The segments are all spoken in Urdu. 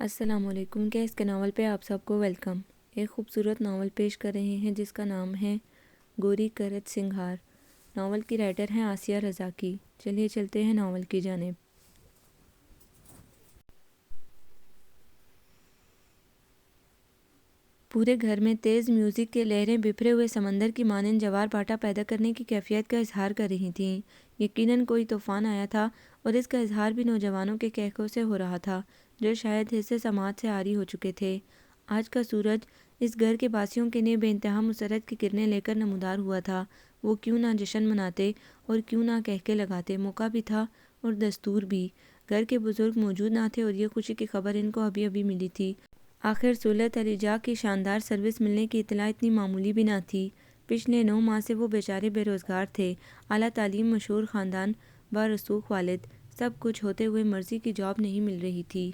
السلام علیکم۔ کیس کے ناول پہ آپ سب کو ویلکم۔ ایک خوبصورت ناول پیش کر رہے ہیں جس کا نام ہے گوری کرت سنگھار۔ ناول کی رائٹر ہیں آسیہ رضا کی۔ چلیے چلتے ہیں ناول کی جانب۔ پورے گھر میں تیز میوزک کے لہریں بکھرے ہوئے سمندر کی مانند جوار باٹا پیدا کرنے کی کیفیت کا اظہار کر رہی تھیں۔ یقیناً کوئی طوفان آیا تھا اور اس کا اظہار بھی نوجوانوں کے کہکوں سے ہو رہا تھا جو شاید حصے سماعت سے عاری ہو چکے تھے۔ آج کا سورج اس گھر کے باسیوں کے لیے بے انتہا مسرت کی کرنیں لے کر نمودار ہوا تھا۔ وہ کیوں نہ جشن مناتے اور کیوں نہ کہکے لگاتے، موقع بھی تھا اور دستور بھی۔ گھر کے بزرگ موجود نہ تھے اور یہ خوشی کی خبر ان کو ابھی ابھی ملی تھی۔ آخر سہولت علی جا کی شاندار سروس ملنے کی اطلاع اتنی معمولی بھی نہ تھی۔ پچھلے 9 ماہ سے وہ بیچارے بے روزگار تھے۔ اعلیٰ تعلیم، مشہور خاندان، بارسوخ والد، سب کچھ ہوتے ہوئے مرضی کی جاب نہیں مل رہی تھی۔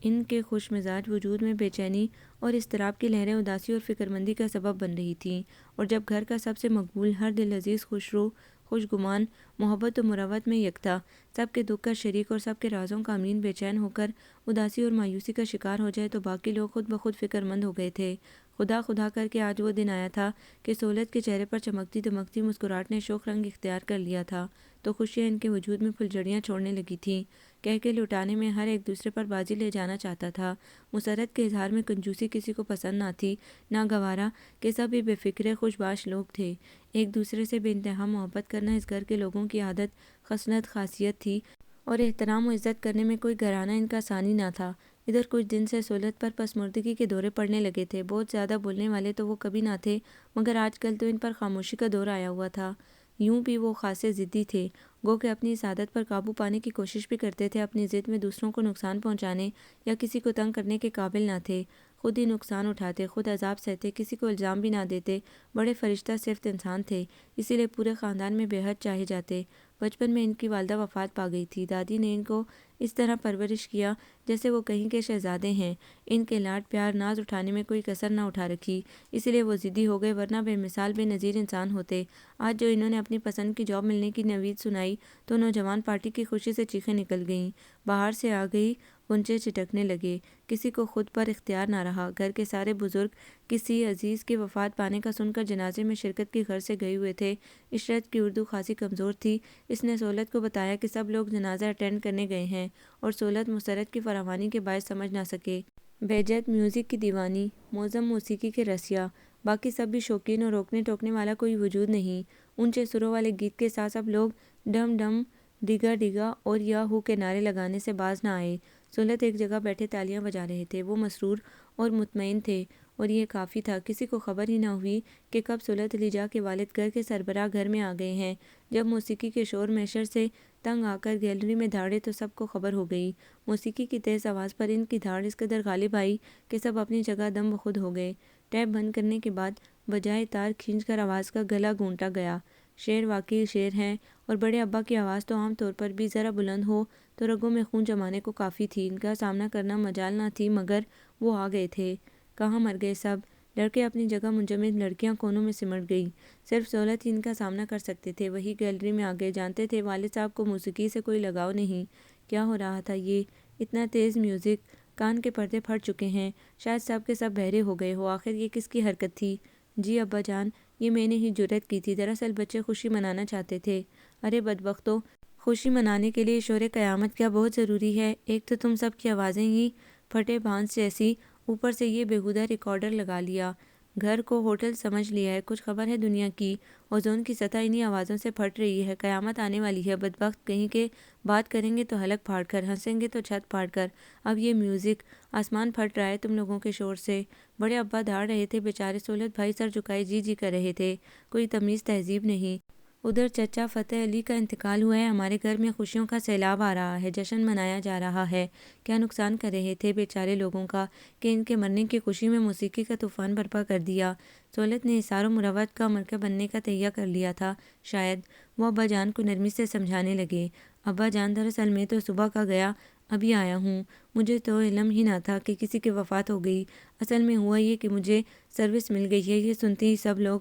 ان کے خوش مزاج وجود میں بے چینی اور اضطراب کی لہریں اداسی اور فکرمندی کا سبب بن رہی تھیں، اور جب گھر کا سب سے مقبول، ہر دل عزیز، خوش رو، خوش گمان، محبت و مروت میں یکتا، سب کے دکھ کا شریک اور سب کے رازوں کا امین بے چین ہو کر اداسی اور مایوسی کا شکار ہو جائے تو باقی لوگ خود بخود فکر مند ہو گئے تھے۔ خدا خدا کر کے آج وہ دن آیا تھا کہ سہولت کے چہرے پر چمکتی دمکتی مسکراہٹ نے شوخ رنگ اختیار کر لیا تھا تو خوشیاں ان کے وجود میں پھلجھڑیاں چھوڑنے لگی تھیں۔ کہہ کے لٹانے میں ہر ایک دوسرے پر بازی لے جانا چاہتا تھا۔ مسرت کے اظہار میں کنجوسی کسی کو پسند نہ تھی، نہ گوارا کہ سب ہی بے فکرے خوش باش لوگ تھے۔ ایک دوسرے سے بے انتہا محبت کرنا اس گھر کے لوگوں کی عادت، خصلت، خاصیت تھی، اور احترام و عزت کرنے میں کوئی گھرانہ ان کا ثانی نہ تھا۔ ادھر کچھ دن سے سہولت پر پسماردگی کے دورے پڑنے لگے تھے۔ بہت زیادہ بولنے والے تو وہ کبھی نہ تھے، مگر آج کل تو ان پر خاموشی کا دور آیا ہوا تھا۔ یوں بھی وہ خاصے ضدی تھے، گو کہ اپنی اس عادت پر قابو پانے کی کوشش بھی کرتے تھے۔ اپنی ضد میں دوسروں کو نقصان پہنچانے یا کسی کو تنگ کرنے کے قابل نہ تھے۔ خود ہی نقصان اٹھاتے، خود عذاب سہتے، کسی کو الزام بھی نہ دیتے۔ بڑے فرشتہ صفت انسان تھے، اسی لیے پورے خاندان میں بے حد چاہے جاتے۔ بچپن میں ان کی والدہ وفات پا گئی تھی۔ دادی نے ان کو اس طرح پرورش کیا جیسے وہ کہیں کے شہزادے ہیں۔ ان کے لاڈ پیار، ناز اٹھانے میں کوئی کسر نہ اٹھا رکھی، اسی لیے وہ ضدی ہو گئے، ورنہ بے مثال بے نظیر انسان ہوتے۔ آج جو انہوں نے اپنی پسند کی جاب ملنے کی نوید سنائی تو نوجوان پارٹی کی خوشی سے چیخیں نکل گئیں۔ باہر سے آ گئی غنچے چٹکنے لگے۔ کسی کو خود پر اختیار نہ رہا۔ گھر کے سارے بزرگ کسی عزیز کی وفات پانے کا سن کر جنازے میں شرکت کی غرض سے گئے ہوئے تھے۔ عشرت کی اردو خاصی کمزور تھی۔ اس نے سہولت کو بتایا کہ سب لوگ جنازہ اٹینڈ کرنے گئے ہیں، اور سہولت مسرت کی فراوانی کے باعث سمجھ نہ سکے۔ بہجت میوزک کی دیوانی، موزم موسیقی کے رسیا، باقی سب بھی شوقین، اور روکنے ٹوکنے والا کوئی وجود نہیں۔ اونچے سروں والے گیت کے ساتھ سب لوگ ڈم ڈم، ڈگا ڈگا اور یا ہو کے نعرے لگانے سے باز نہ آئے۔ سہولت ایک جگہ بیٹھے تالیاں بجا رہے تھے۔ وہ مسرور اور مطمئن تھے، اور یہ کافی تھا۔ کسی کو خبر ہی نہ ہوئی کہ کب سہولت علی جا کے والد گھر کے سربراہ گھر میں آ گئے ہیں۔ جب موسیقی کے شور میشر سے تنگ آ کر گیلری میں دھاڑے تو سب کو خبر ہو گئی۔ موسیقی کی تیز آواز پر ان کی دھاڑ اس قدر غالب آئی کہ سب اپنی جگہ دم بخود ہو گئے۔ ٹیپ بند کرنے کے بعد بجائے تار کھینچ کر آواز کا گلا گھونٹا گیا۔ شعر واقعی شعر ہیں، اور بڑے ابا کی آواز تو عام طور پر بھی ذرا بلند ہو تو رگوں میں خون جمانے کو کافی تھی۔ ان کا سامنا کرنا مجال نہ تھی، مگر وہ آ گئے تھے۔ کہاں مر گئے سب؟ لڑکے اپنی جگہ منجمد، لڑکیاں کونوں میں سمٹ گئیں۔ صرف سہولت ہی ان کا سامنا کر سکتے تھے۔ وہی گیلری میں آ گئے۔ جانتے تھے والد صاحب کو موسیقی سے کوئی لگاؤ نہیں۔ کیا ہو رہا تھا یہ؟ اتنا تیز میوزک، کان کے پردے پھٹ چکے ہیں، شاید سب کے سب بہرے ہو گئے ہو۔ آخر یہ کس کی حرکت تھی؟ جی ابا جان، یہ میں نے ہی جرأت کی تھی۔ دراصل بچے خوشی منانا چاہتے تھے۔ ارے بدبختو، خوشی منانے کے لیے شور قیامت کیا بہت ضروری ہے؟ ایک تو تم سب کی آوازیں ہی پھٹے بھانس جیسی، اوپر سے یہ بیہودہ ریکارڈر لگا لیا، گھر کو ہوٹل سمجھ لیا ہے۔ کچھ خبر ہے دنیا کی؟ اوزون کی سطح انہی آوازوں سے پھٹ رہی ہے۔ قیامت آنے والی ہے۔ بدبخت کہیں کے، بات کریں گے تو حلق پھاڑ کر، ہنسیں گے تو چھت پھاڑ کر۔ اب یہ میوزک، آسمان پھٹ رہا ہے تم لوگوں کے شور سے۔ بڑے ابا دھاڑ رہے تھے بیچارے۔ سہولت بھائی سر جھکائے جی جی کر رہے تھے۔ کوئی تمیز تہذیب نہیں۔ ادھر چچا فتح علی کا انتقال ہوا ہے، ہمارے گھر میں خوشیوں کا سیلاب آ رہا ہے، جشن منایا جا رہا ہے۔ کیا نقصان کر رہے تھے بیچارے لوگوں کا کہ ان کے مرنے کی خوشی میں موسیقی کا طوفان برپا کر دیا۔ سہولت نے اثار و مروت کا مرکب بننے کا تہیہ کر لیا تھا شاید۔ وہ ابا جان کو نرمی سے سمجھانے لگے۔ ابا جان، دراصل میں تو صبح کا گیا، ابھی آیا ہوں۔ مجھے تو علم ہی نہ تھا کہ کسی کی وفات ہو گئی۔ اصل میں ہوا یہ کہ مجھے سروس مل گئی ہے۔ یہ سنتے ہی سب لوگ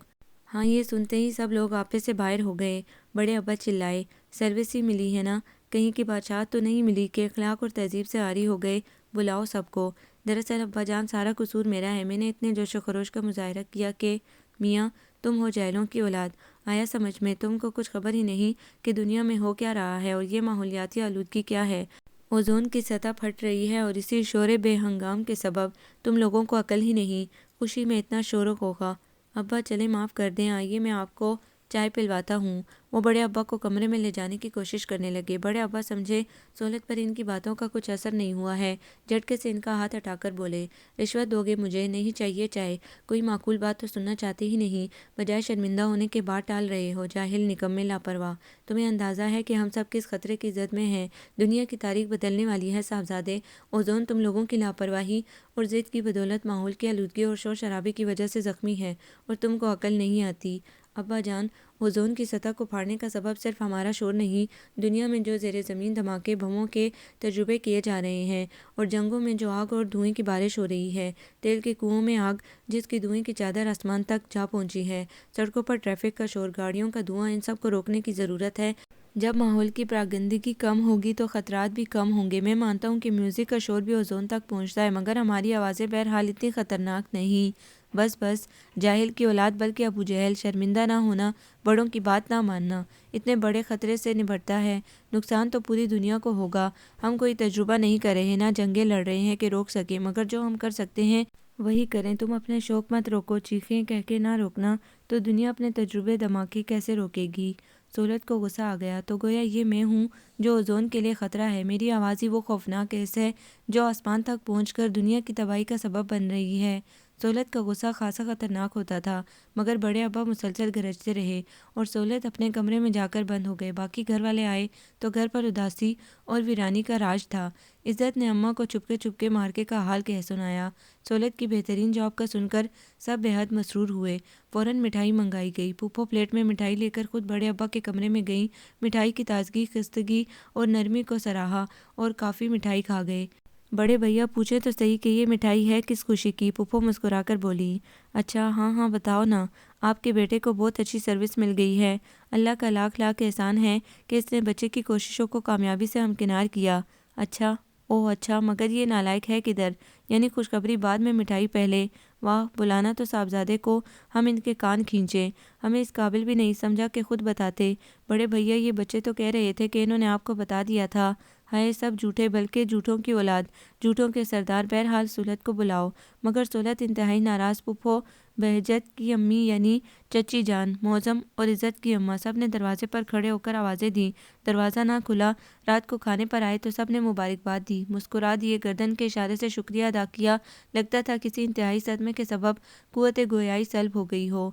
یہ سنتے ہی سب لوگ آپے سے باہر ہو گئے۔ بڑے ابا چلائے، سروس ہی ملی ہے نا، کہیں کی بادشاہت تو نہیں ملی کہ اخلاق اور تہذیب سے عاری ہو گئے؟ بلاؤ سب کو۔ دراصل ابا جان سارا قصور میرا ہے، میں نے اتنے جوش و خروش کا مظاہرہ کیا کہ میاں تم ہو جاہلوں کی اولاد، آیا سمجھ میں؟ تم کو کچھ خبر ہی نہیں کہ دنیا میں ہو کیا رہا ہے اور یہ ماحولیاتی آلودگی کیا ہے۔ اوزون کی سطح پھٹ رہی ہے اور اسی شور بے ہنگام کے سبب تم لوگوں کو عقل ہی نہیں، خوشی میں اتنا شور و غوغا۔ ابا چلیں معاف کر دیں، آئیے میں آپ کو چائے پلواتا ہوں۔ وہ بڑے ابا کو کمرے میں لے جانے کی کوشش کرنے لگے۔ بڑے ابا سمجھے سہولت پر ان کی باتوں کا کچھ اثر نہیں ہوا ہے، جھٹکے سے ان کا ہاتھ ہٹا کر بولے، رشوت دو گے مجھے؟ نہیں چاہیے چائے، کوئی معقول بات تو سننا چاہتے ہی نہیں، بجائے شرمندہ ہونے کے بات ٹال رہے ہو، جاہل، نکمے، لاپرواہ۔ تمہیں اندازہ ہے کہ ہم سب کس خطرے کی زد میں ہیں؟ دنیا کی تاریخ بدلنے والی ہے صاحبزادے۔ اوزون تم لوگوں کی لاپرواہی اور ضد کی بدولت ماحول کی آلودگی اور شور شرابے کی وجہ سے زخمی ہے اور تم کو عقل نہیں آتی۔ ابا جان، اوزون کی سطح کو پھاڑنے کا سبب صرف ہمارا شور نہیں، دنیا میں جو زیر زمین دھماکے، بموں کے تجربے کیے جا رہے ہیں اور جنگوں میں جو آگ اور دھوئیں کی بارش ہو رہی ہے، تیل کے کنوؤں میں آگ جس کی دھوئیں کی چادر آسمان تک جا پہنچی ہے، سڑکوں پر ٹریفک کا شور، گاڑیوں کا دھواں، ان سب کو روکنے کی ضرورت ہے۔ جب ماحول کی پراگندگی کم ہوگی تو خطرات بھی کم ہوں گے۔ میں مانتا ہوں کہ میوزک کا شور بھی اوزون تک پہنچتا ہے، مگر ہماری آوازیں بہرحال اتنی خطرناک نہیں۔ بس بس، جاہل کی اولاد، بلکہ ابو جہل، شرمندہ نہ ہونا، بڑوں کی بات نہ ماننا، اتنے بڑے خطرے سے نبٹتا ہے، نقصان تو پوری دنیا کو ہوگا۔ ہم کوئی تجربہ نہیں کر رہے، نہ جنگیں لڑ رہے ہیں کہ روک سکیں، مگر جو ہم کر سکتے ہیں وہی کریں۔ تم اپنے شوق مت روکو، چیخیں کہہ کے نہ روکنا تو دنیا اپنے تجربے دھماکے کیسے روکے گی؟ سہولت کو غصہ آ گیا، تو گویا یہ میں ہوں جو اوزون کے لیے خطرہ ہے، میری آواز ہی وہ خوفناک گیس ہے جو آسمان تک پہنچ کر دنیا کی تباہی کا سبب بن رہی ہے۔ سہولت کا غصہ خاصا خطرناک ہوتا تھا، مگر بڑے ابا مسلسل گرجتے رہے اور سہولت اپنے کمرے میں جا کر بند ہو گئے۔ باقی گھر والے آئے تو گھر پر اداسی اور ویرانی کا راج تھا۔ عزت نے اماں کو چپکے مارکے کا حال کہہ سنایا۔ سہولت کی بہترین جاب کا سن کر سب بے حد مسرور ہوئے۔ فوراً مٹھائی منگائی گئی۔ پھوپھو پلیٹ میں مٹھائی لے کر خود بڑے ابا کے کمرے میں گئیں۔ مٹھائی کی تازگی، خستگی اور نرمی کو سراہا اور کافی مٹھائی کھا گئے۔ بڑے بھیا پوچھیں تو صحیح کہ یہ مٹھائی ہے کس خوشی کی؟ پھوپھو مسکرا کر بولی، اچھا ہاں ہاں بتاؤ نا، آپ کے بیٹے کو بہت اچھی سروس مل گئی ہے، اللہ کا لاکھ لاکھ احسان ہے کہ اس نے بچے کی کوششوں کو کامیابی سے ہمکنار کیا۔ اچھا، اوہ اچھا، مگر یہ نالائق ہے کدھر؟ یعنی خوشخبری بعد میں مٹھائی پہلے؟ واہ، بلانا تو صاحبزادے کو، ہم ان کے کان کھینچیں، ہمیں اس قابل بھی نہیں سمجھا کہ خود بتاتے۔ بڑے بھیا یہ بچے تو کہہ رہے تھے کہ انہوں نے آپ کو بتا دیا تھا۔ ہائے سب جھوٹے، بلکہ جھوٹوں کی اولاد، جھوٹوں کے سردار۔ بہرحال سہولت کو بلاؤ۔ مگر سہولت انتہائی ناراض۔ پھوپھو، بہجت کی امی یعنی چچی جان، معظم اور عزت کی اماں، سب نے دروازے پر کھڑے ہو کر آوازیں دیں۔ دروازہ نہ کھلا۔ رات کو کھانے پر آئے تو سب نے مبارکباد دی، مسکرا دیے، گردن کے اشارے سے شکریہ ادا کیا، لگتا تھا کسی انتہائی صدمے کے سبب قوت گویائی سلب ہو گئی ہو۔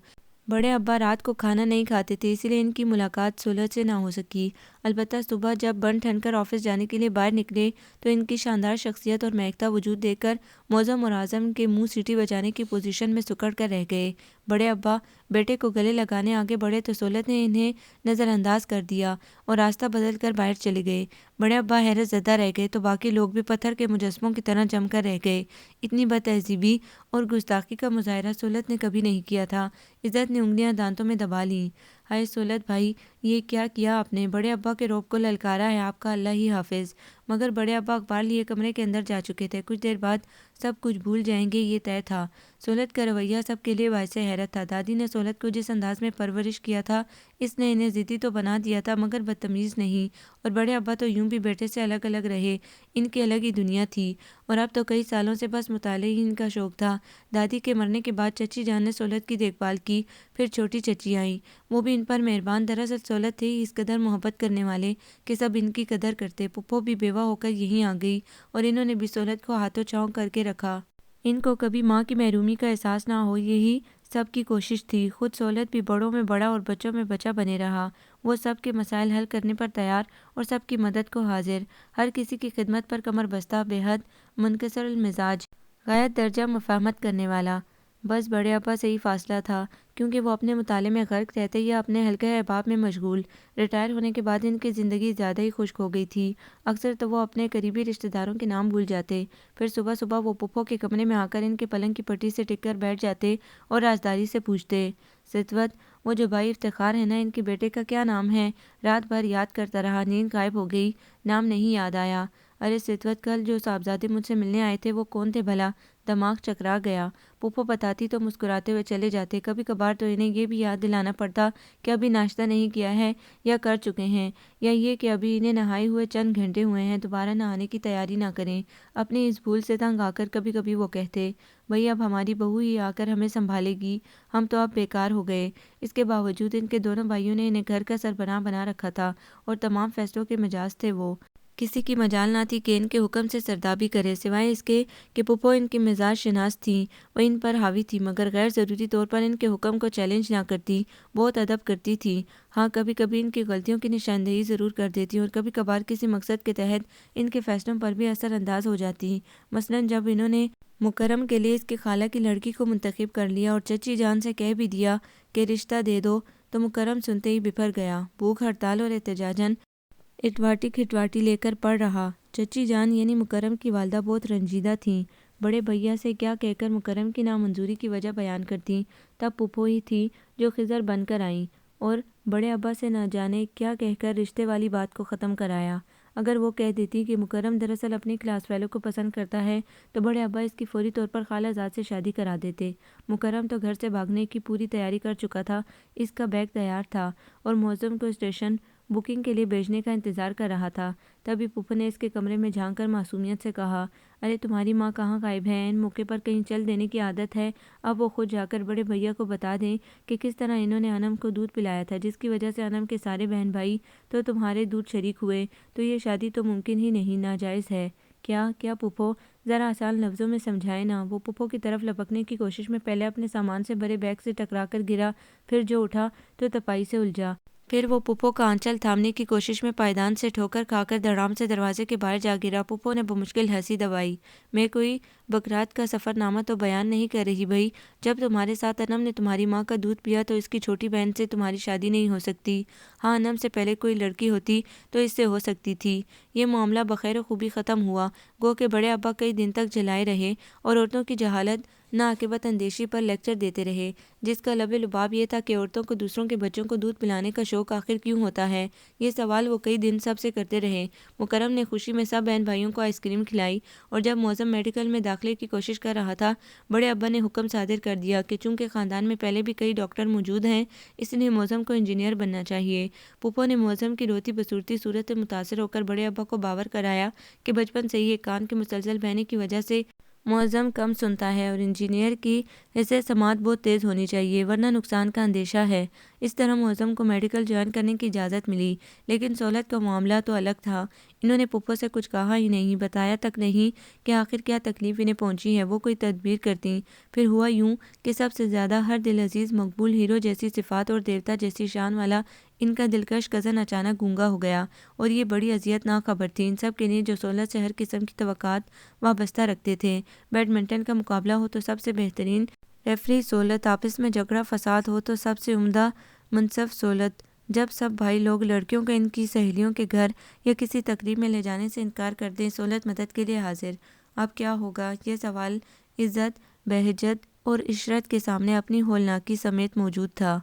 بڑے ابا رات کو کھانا نہیں کھاتے تھے، اس لیے ان کی ملاقات سہولت سے نہ ہو سکی۔ البتہ صبح جب بن ٹھن کر آفس جانے کے لیے باہر نکلے تو ان کی شاندار شخصیت اور مہکتا وجود دیکھ کر معظم اور اعظم کے منہ سیٹی بجانے کی پوزیشن میں سکڑ کر رہ گئے۔ بڑے ابا بیٹے کو گلے لگانے آگے بڑھے تو سہولت نے انہیں نظر انداز کر دیا اور راستہ بدل کر باہر چلے گئے۔ بڑے ابا حیرت زدہ رہ گئے تو باقی لوگ بھی پتھر کے مجسموں کی طرح جم کر رہ گئے۔ اتنی بد تہذیبی اور گستاخی کا مظاہرہ سہولت نے کبھی نہیں کیا تھا۔ عزت نے انگلیاں دانتوں میں دبا لیں۔ ہائے سہولت بھائی، یہ کیا کیا آپ نے؟ بڑے ابا کے روب کو للکارا ہے آپ کا اللہ ہی حافظ۔ مگر بڑے ابا اخبار لیے کمرے کے اندر جا چکے تھے۔ کچھ دیر بعد سب کچھ بھول جائیں گے یہ طے تھا۔ سہولت کا رویہ سب کے لیے باعث حیرت تھا۔ دادی نے سہولت کو جس انداز میں پرورش کیا تھا، اس نے انہیں ضدی تو بنا دیا تھا مگر بدتمیز نہیں، اور بڑے ابا تو یوں بھی بیٹے سے الگ الگ رہے، ان کی الگ ہی دنیا تھی، اور اب تو کئی سالوں سے بس مطالعے ہی ان کا شوق تھا۔ دادی کے مرنے کے بعد چچی جان نے سہولت کی دیکھ بھال کی، پھر چھوٹی چچی آئیں، وہ بھی ان پر مہربان۔ دراصل سہولت تھے ہی اس قدر محبت کرنے والے کہ سب ان کی قدر کرتے۔ پھپھو بھی بیوہ ہو کر یہیں آ گئی اور انہوں نے بھی سہولت کو ہاتھوں چھاؤں کر کے رکھا۔ ان کو کبھی ماں کی محرومی کا احساس نہ ہو، یہی سب کی کوشش تھی۔ خود سہولت بھی بڑوں میں بڑا اور بچوں میں بچہ بنے رہا۔ وہ سب کے مسائل حل کرنے پر تیار اور سب کی مدد کو حاضر، ہر کسی کی خدمت پر کمر بستہ، بے حد منکسر المزاج، غایت درجہ مفاہمت کرنے والا۔ بس بڑے ابا سے ہی فاصلہ تھا، کیونکہ وہ اپنے مطالعے میں غرق رہتے یا اپنے حلقہ احباب میں مشغول۔ ریٹائر ہونے کے بعد ان کی زندگی زیادہ ہی خشک ہو گئی تھی۔ اکثر تو وہ اپنے قریبی رشتہ داروں کے نام بھول جاتے، پھر صبح صبح وہ پھپھو کے کمرے میں آ کر ان کے پلنگ کی پٹی سے ٹک کر بیٹھ جاتے اور رازداری سے پوچھتے، ستوت، وہ جو بھائی افتخار ہے نا، ان کے بیٹے کا کیا نام ہے؟ رات بھر یاد کرتا رہا، نیند غائب ہو گئی، نام نہیں یاد آیا۔ ارے ستوت، کل جو صاحبزادے مجھ سے ملنے آئے تھے وہ کون تھے بھلا؟ دماغ چکرا گیا۔ پھوپھو بتاتی تو مسکراتے ہوئے چلے جاتے۔ کبھی کبھار تو انہیں یہ بھی یاد دلانا پڑتا کہ ابھی ناشتہ نہیں کیا ہے یا کر چکے ہیں، یا یہ کہ ابھی انہیں نہائے ہوئے چند گھنٹے ہوئے ہیں، دوبارہ نہانے کی تیاری نہ کریں۔ اپنی اس بھول سے تنگ آ کر کبھی کبھی وہ کہتے، بھئی اب ہماری بہو ہی آ کر ہمیں سنبھالے گی، ہم تو اب بیکار ہو گئے۔ اس کے باوجود ان کے دونوں بھائیوں نے انہیں گھر کا سربراہ بنا رکھا تھا اور تمام فیصلوں کے مجاز تھے وہ۔ کسی کی مجال نہ تھی کہ ان کے حکم سے سردابی کرے، سوائے اس کے کہ پھوپھو ان کی مزاج شناس تھیں، وہ ان پر حاوی تھی، مگر غیر ضروری طور پر ان کے حکم کو چیلنج نہ کرتی، بہت ادب کرتی تھی۔ ہاں، کبھی کبھی ان کی غلطیوں کی نشاندہی ضرور کر دیتی اور کبھی کبھار کسی مقصد کے تحت ان کے فیصلوں پر بھی اثر انداز ہو جاتی۔ مثلاً جب انہوں نے مکرم کے لیے اس کی خالہ کی لڑکی کو منتخب کر لیا اور چچی جان سے کہہ بھی دیا کہ رشتہ دے دو، تو مکرم سنتے ہی بپھر گیا، بھوک ہڑتال اور احتجاجاً اٹواٹی کھٹواٹی لے کر پڑ رہا۔ چچی جان یعنی مکرم کی والدہ بہت رنجیدہ تھیں، بڑے بھیا سے کیا کہہ کر مکرم کی نامنظوری کی وجہ بیان کرتیں۔ تب پھوپھو ہی تھی جو خضر بن کر آئیں اور بڑے ابا سے نہ جانے کیا کہہ کر رشتے والی بات کو ختم کرایا۔ اگر وہ کہہ دیتی کہ مکرم دراصل اپنی کلاس فیلو کو پسند کرتا ہے، تو بڑے ابا اس کی فوری طور پر خالہ زاد سے شادی کرا دیتے۔ مکرم تو گھر سے بھاگنے کی پوری تیاری کر چکا تھا، اس کا بیگ تیار تھا اور معظم کو اسٹیشن بکنگ کے لیے بھیجنے کا انتظار کر رہا تھا۔ تبھی پھوپھو نے اس کے کمرے میں جھانک کر معصومیت سے کہا، ارے تمہاری ماں کہاں غائب ہے؟ ان موقع پر کہیں چل دینے کی عادت ہے، اب وہ خود جا کر بڑے بھیا کو بتا دیں کہ کس طرح انہوں نے انم کو دودھ پلایا تھا، جس کی وجہ سے انم کے سارے بہن بھائی تو تمہارے دودھ شریک ہوئے، تو یہ شادی تو ممکن ہی نہیں، ناجائز ہے۔ کیا پھوپھو، ذرا آسان لفظوں میں سمجھائیں نا۔ وہ پھوپھو کی طرف لپکنے کی کوشش میں پہلے اپنے سامان سے بھرے بیگ سے ٹکرا کر گرا، پھر جو اٹھا تو تپائی سے الجھا۔ پھر وہ پھوپھو کا آنچل تھامنے کی کوشش میں پائیدان سے ٹھوکر کھا کر دھڑام سے دروازے کے باہر جا گرا۔ پھوپھو نے بمشکل ہنسی دبائی۔ میں کوئی بکرات کا سفر نامہ تو بیان نہیں کر رہی بھئی، جب تمہارے ساتھ انم نے تمہاری ماں کا دودھ پیا تو اس کی چھوٹی بہن سے تمہاری شادی نہیں ہو سکتی۔ ہاں، انم سے پہلے کوئی لڑکی ہوتی تو اس سے ہو سکتی تھی۔ یہ معاملہ بخیر و خوبی ختم ہوا، گو کہ بڑے ابا کئی دن تک جھلائے رہے اور عورتوں کی جہالت ناعاقبت اندیشی پر لیکچر دیتے رہے، جس کا لب لباب یہ تھا کہ عورتوں کو دوسروں کے بچوں کو دودھ پلانے کا شوق آخر کیوں ہوتا ہے۔ یہ سوال وہ کئی دن سب سے کرتے رہے۔ مکرم نے خوشی میں سب بہن بھائیوں کو آئس کریم کھلائی، اور جب معظم میڈیکل میں داخلے کی کوشش کر رہا تھا، بڑے ابا نے حکم صادر کر دیا کہ چونکہ خاندان میں پہلے بھی کئی ڈاکٹر موجود ہیں، اس لیے معظم کو انجینئر بننا چاہیے۔ پھوپھو نے معظم کی روتی بصورتی صورت سے متاثر ہو کر بڑے ابا کو باور کرایا کہ بچپن سے ہی ایک کان کے مسلسل بہنے کی وجہ سے معظم کم سنتا ہے اور انجینئر کی حصہ سماعت بہت تیز ہونی چاہیے، ورنہ نقصان کا اندیشہ ہے۔ اس طرح معظم کو میڈیکل جوائن کرنے کی اجازت ملی، لیکن سہولت کا معاملہ تو الگ تھا۔ انہوں نے پھوپھو سے کچھ کہا ہی نہیں، بتایا تک نہیں کہ آخر کیا تکلیف انہیں پہنچی ہے۔ وہ کوئی تدبیر کرتیں۔ پھر ہوا یوں کہ سب سے زیادہ ہر دل عزیز، مقبول، ہیرو جیسی صفات اور دیوتا جیسی شان والا ان کا دلکش کزن اچانک گونگا ہو گیا، اور یہ بڑی اذیت ناک خبر تھی ان سب کے لیے جو سہولت سے ہر قسم کی توقعات وابستہ رکھتے تھے۔ بیڈمنٹن کا مقابلہ ہو تو سب سے بہترین ریفری سہولت، آپس میں جھگڑا فساد ہو تو سب سے عمدہ منصف سہولت، جب سب بھائی لوگ لڑکیوں کو ان کی سہیلیوں کے گھر یا کسی تقریب میں لے جانے سے انکار کر دیں، سہولت مدد کے لیے حاضر۔ اب کیا ہوگا؟ یہ سوال عزت، بہجت اور عشرت کے سامنے اپنی ہولناکی سمیت موجود تھا۔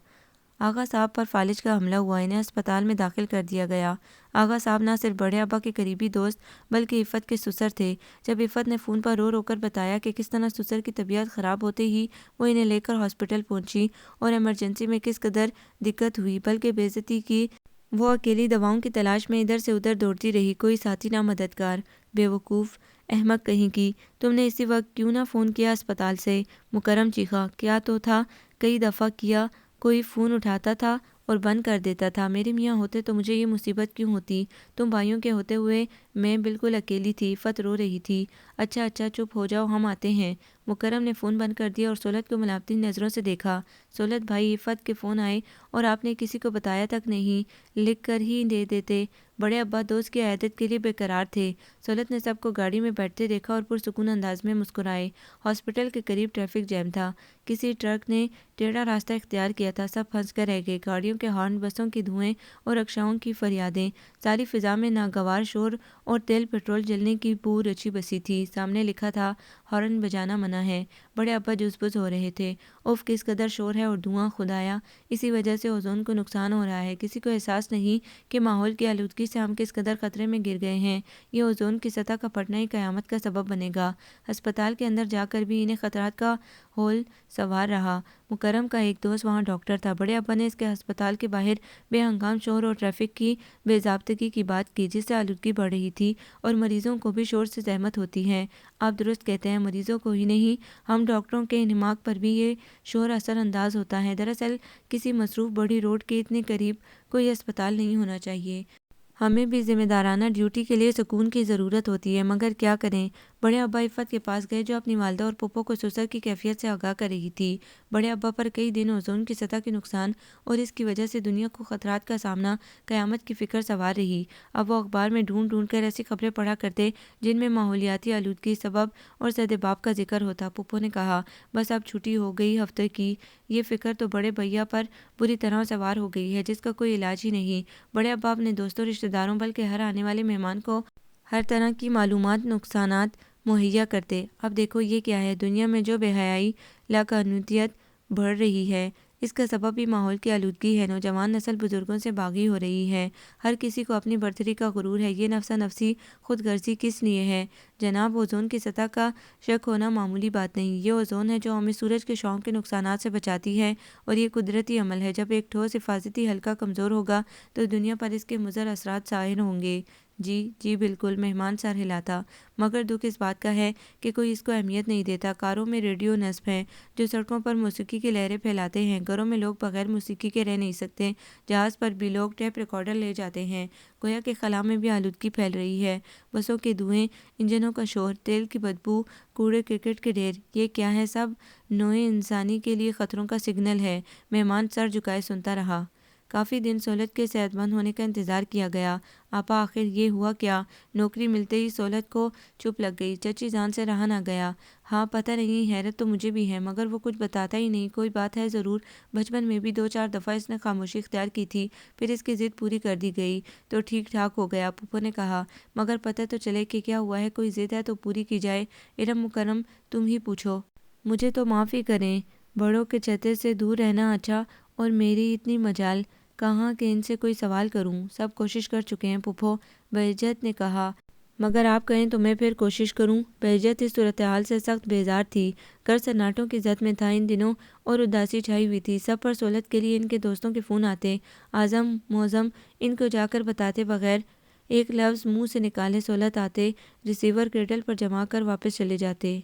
آغا صاحب پر فالج کا حملہ ہوا، انہیں اسپتال میں داخل کر دیا گیا۔ آغا صاحب نہ صرف بڑے ابا کے قریبی دوست بلکہ عفت کے سسر تھے۔ جب عفت نے فون پر رو رو کر بتایا کہ کس طرح سسر کی طبیعت خراب ہوتے ہی وہ انہیں لے کر ہاسپٹل پہنچی اور ایمرجنسی میں کس قدر دقت ہوئی، بلکہ بے عزتی کی، وہ اکیلی دواؤں کی تلاش میں ادھر سے ادھر دوڑتی رہی، کوئی ساتھی نہ مددگار۔ بیوقوف، احمق کہیں کی، تم نے اسی وقت کیوں نہ فون کیا اسپتال سے؟ مکرم چیخا۔ کیا تو تھا، کئی دفعہ کیا، کوئی فون اٹھاتا تھا اور بند کر دیتا تھا۔ میرے میاں ہوتے تو مجھے یہ مصیبت کیوں ہوتی؟ تم بھائیوں کے ہوتے ہوئے میں بالکل اکیلی تھی۔ عفت رو رہی تھی۔ اچھا چپ ہو جاؤ، ہم آتے ہیں۔ مکرم نے فون بند کر دیا اور سہولت کو ملامتی نظروں سے دیکھا۔ سہولت بھائی، عفت کے فون آئے اور آپ نے کسی کو بتایا تک نہیں، لکھ کر ہی دے دیتے۔ بڑے ابا دوست کی عیادت کے لیے بے قرار تھے۔ سہولت نے سب کو گاڑی میں بیٹھتے دیکھا اور پرسکون انداز میں مسکرائے۔ ہاسپٹل کے قریب ٹریفک جیم تھا، کسی ٹرک نے ٹیڑھا راستہ اختیار کیا تھا، سب پھنس کر رہ گئے۔ گاڑیوں کے ہارن، بسوں کی دھوئیں اور رکشاؤں کی فریادیں، ساری فضا میں ناگوار شور اور تیل پٹرول جلنے کی بو رچی بسی تھی۔ سامنے لکھا تھا، ہارن بجانا منع ہے۔ بڑے ابا جز بز ہو رہے تھے۔ اف، کس قدر شور ہے اور دھواں، خدایا! اسی وجہ سے اوزون کو نقصان ہو رہا ہے۔ کسی کو احساس نہیں کہ ماحول کی آلودگی سے ہم کس قدر خطرے میں گر گئے ہیں۔ یہ اوزون کی سطح کا پھٹنا ہی قیامت کا سبب بنے گا۔ ہسپتال کے اندر جا کر بھی انہیں خطرات کا ہول سوار رہا۔ مکرم کا ایک دوست وہاں ڈاکٹر تھا۔ بڑے ابا نے اس کے ہسپتال کے باہر بے ہنگام شور اور ٹریفک کی بے ضابطگی کی بات کی، جس سے آلودگی بڑھ رہی تھی اور مریضوں کو بھی شور سے زحمت ہوتی ہے۔ آپ درست کہتے ہیں، مریضوں کو ہی نہیں، ہم ڈاکٹروں کے انہماک پر بھی یہ شور اثر انداز ہوتا ہے۔ دراصل کسی مصروف بڑی روڈ کے اتنے قریب کوئی ہسپتال نہیں ہونا چاہیے۔ ہمیں بھی ذمہ دارانہ ڈیوٹی کے لیے سکون کی ضرورت ہوتی ہے، مگر کیا کریں۔ بڑے ابا عفت کے پاس گئے، جو اپنی والدہ اور پھپھو کو سسر کی کیفیت سے آگاہ کر رہی تھی۔ بڑے ابا پر کئی دن اوزون کی سطح کے نقصان اور اس کی وجہ سے دنیا کو خطرات کا سامنا، قیامت کی فکر سوار رہی۔ اب وہ اخبار میں ڈھونڈ ڈھونڈ کر ایسی خبریں پڑھا کرتے جن میں ماحولیاتی آلودگی سبب اور سدباب کا ذکر ہوتا۔ پھپھو نے کہا، بس اب چھٹی ہو گئی ہفتے کی، یہ فکر تو بڑے بھیا پر بری طرح سوار ہو گئی ہے، جس کا کوئی علاج ہی نہیں۔ بڑے ابا اپنے دوستوں، رشتہ داروں، بلکہ ہر آنے والے مہمان کو ہر طرح کی معلومات، نقصانات مہیا کرتے۔ اب دیکھو یہ کیا ہے، دنیا میں جو بے حیائی، لاقانونیت بڑھ رہی ہے، اس کا سبب بھی ماحول کی آلودگی ہے۔ نوجوان نسل بزرگوں سے باغی ہو رہی ہے۔ ہر کسی کو اپنی برتری کا غرور ہے۔ یہ نفسا نفسی خود غرضی کس لیے ہے؟ جناب، اوزون کی سطح کا شک ہونا معمولی بات نہیں۔ یہ اوزون ہے جو ہمیں سورج کے شعاع کے نقصانات سے بچاتی ہے، اور یہ قدرتی عمل ہے۔ جب ایک ٹھوس حفاظتی حلقہ کمزور ہوگا تو دنیا پر اس کے مضر اثرات ظاہر ہوں گے۔ جی بالکل، مہمان سر ہلاتا۔ مگر دکھ اس بات کا ہے کہ کوئی اس کو اہمیت نہیں دیتا۔ کاروں میں ریڈیو نصب ہیں جو سڑکوں پر موسیقی کی لہریں پھیلاتے ہیں۔ گھروں میں لوگ بغیر موسیقی کے رہ نہیں سکتے۔ جہاز پر بھی لوگ ٹیپ ریکارڈر لے جاتے ہیں۔ گویا کہ خلا میں بھی آلودگی پھیل رہی ہے۔ بسوں کے دھوئیں، انجنوں کا شور، تیل کی بدبو، کوڑے کرکٹ کے ڈھیر، یہ کیا ہے؟ سب نوع انسانی کے لیے خطروں کا سگنل ہے۔ مہمان سر جھکائے سنتا رہا۔ کافی دن سہولت کے صحت مند ہونے کا انتظار کیا گیا۔ آپا، آخر یہ ہوا کیا؟ نوکری ملتے ہی سہولت کو چپ لگ گئی۔ چچی جان سے رہا نہ گیا۔ ہاں، پتہ نہیں، حیرت تو مجھے بھی ہے، مگر وہ کچھ بتاتا ہی نہیں۔ کوئی بات ہے ضرور، بچپن میں بھی 2-4 دفعہ اس نے خاموشی اختیار کی تھی، پھر اس کی ضد پوری کر دی گئی تو ٹھیک ٹھاک ہو گیا۔ پھپھو نے کہا، مگر پتہ تو چلے کہ کیا ہوا ہے، کوئی ضد ہے تو پوری کی جائے۔ ارم مکرم، تم ہی پوچھو۔ مجھے تو معاف ہی کریں، بڑوں کے چتے سے دور رہنا اچھا، اور میری اتنی مجال کہاں کہ ان سے کوئی سوال کروں۔ سب کوشش کر چکے ہیں پھپھو، بہجت نے کہا، مگر آپ کہیں تو میں پھر کوشش کروں۔ بہجت اس صورتحال سے سخت بیزار تھی۔ گھر سناٹوں کی زد میں تھا ان دنوں، اور اداسی چھائی ہوئی تھی۔ سب پر سہولت کے لیے ان کے دوستوں کے فون آتے۔ اعظم معظم ان کو جا کر بتاتے بغیر ایک لفظ منہ سے نکالے سہولت آتے، ریسیور کریڈل پر جما کر واپس چلے جاتے۔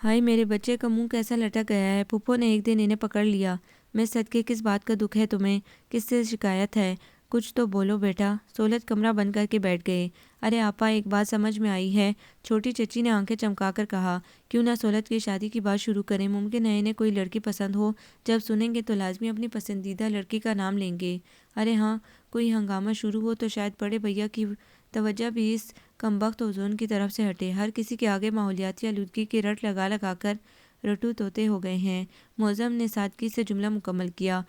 ہائے، میرے بچے کا منہ کیسا لٹک گیا ہے۔ پھپھو نے ایک دن انہیں پکڑ لیا۔ میں صدقے، کس بات کا دکھ ہے تمہیں؟ کس سے شکایت ہے؟ کچھ تو بولو بیٹا۔ سہولت کمرہ بند کر کے بیٹھ گئے۔ ارے آپا، ایک بات سمجھ میں آئی ہے، چھوٹی چچی نے آنکھیں چمکا کر کہا۔ کیوں نہ سہولت کی شادی کی بات شروع کریں؟ ممکن ہے انہیں کوئی لڑکی پسند ہو۔ جب سنیں گے تو لازمی اپنی پسندیدہ لڑکی کا نام لیں گے۔ ارے ہاں، کوئی ہنگامہ شروع ہو تو شاید بڑے بھیا کی توجہ بھی اس کمبخت اوزون کی طرف سے ہٹے۔ ہر کسی کے آگے ماحولیاتی آلودگی کی رٹ لگا لگا کر رٹو طوطے ہو گئے ہیں۔ معظم نے سادگی سے جملہ مکمل کیا۔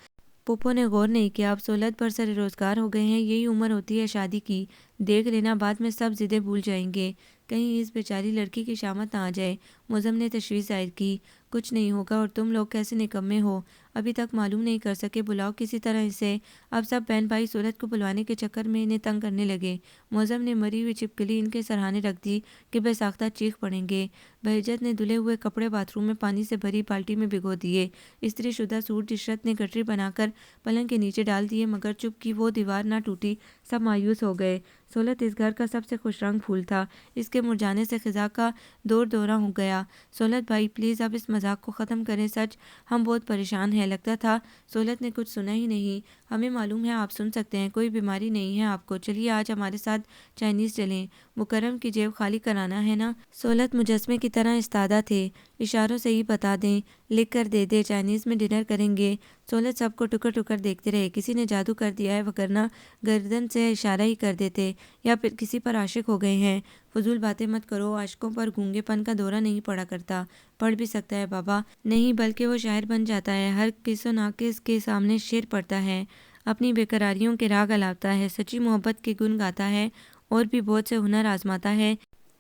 پھپھو نے غور نہیں کیا۔ اب سہولت پر سر روزگار ہو گئے ہیں، یہی عمر ہوتی ہے شادی کی۔ دیکھ لینا، بعد میں سب ضدیں بھول جائیں گے، کہیں اس بیچاری لڑکی کی شامت نہ آ جائے۔ معظم نے تشویش ظاہر کی۔ کچھ نہیں ہوگا، اور تم لوگ کیسے نکمے ہو، ابھی تک معلوم نہیں کر سکے؟ بلاؤ کسی طرح اسے۔ اب سب بہن بھائی سہولت کو بلوانے کے چکر میں انہیں تنگ کرنے لگے۔ معظم نے مری ہوئی چھپکلی ان کے سرہانے رکھ دی کہ بے ساختہ چیخ پڑیں گے۔ بہجت نے دھلے ہوئے کپڑے باتھ روم میں پانی سے بھری بالٹی میں بھگو دیے۔ استری شدہ سوٹ عشرت نے گٹری بنا کر پلنگ کے نیچے ڈال دیے، مگر چپ کی وہ دیوار نہ ٹوٹی۔ سب مایوس ہو گئے۔ سہولت اس گھر کا سب سے خوش رنگ پھول تھا، اس کے مرجھانے سے خزاں کا دور دورہ ہو گیا۔ سہولت بھائی، پلیز اب اس مذاق کو ختم کریں، سچ ہم بہت پریشان ہیں۔ لگتا تھا سہولت نے کچھ سنا ہی نہیں۔ ہمیں معلوم ہے آپ سن سکتے ہیں، کوئی بیماری نہیں ہے آپ کو۔ چلیے آج ہمارے ساتھ چائنیز چلیں، مکرم کی جیب خالی کرانا ہے نا؟ سہولت مجسمے کی طرح استادہ تھے۔ اشاروں سے ہی بتا دیں، لکھ کر دے دے، چائنیز میں ڈنر کریں گے۔ سہولت سب کو ٹکر ٹکر دیکھتے رہے۔ کسی نے جادو کر دیا ہے، وگرنہ گردن سے اشارہ ہی کر دیتے، یا پھر کسی پر عاشق ہو گئے ہیں۔ فضول باتیں مت کرو، عاشقوں پر گونگے پن کا دورہ نہیں پڑا کرتا۔ پڑھ بھی سکتا ہے بابا، نہیں بلکہ وہ شاعر بن جاتا ہے، ہر کس و ناقص کے سامنے شعر پڑھتا ہے، اپنی بے قراریوں کے راگ الاپتا ہے، سچی محبت کے گن گاتا ہے، اور بھی بہت سے ہنر آزماتا ہے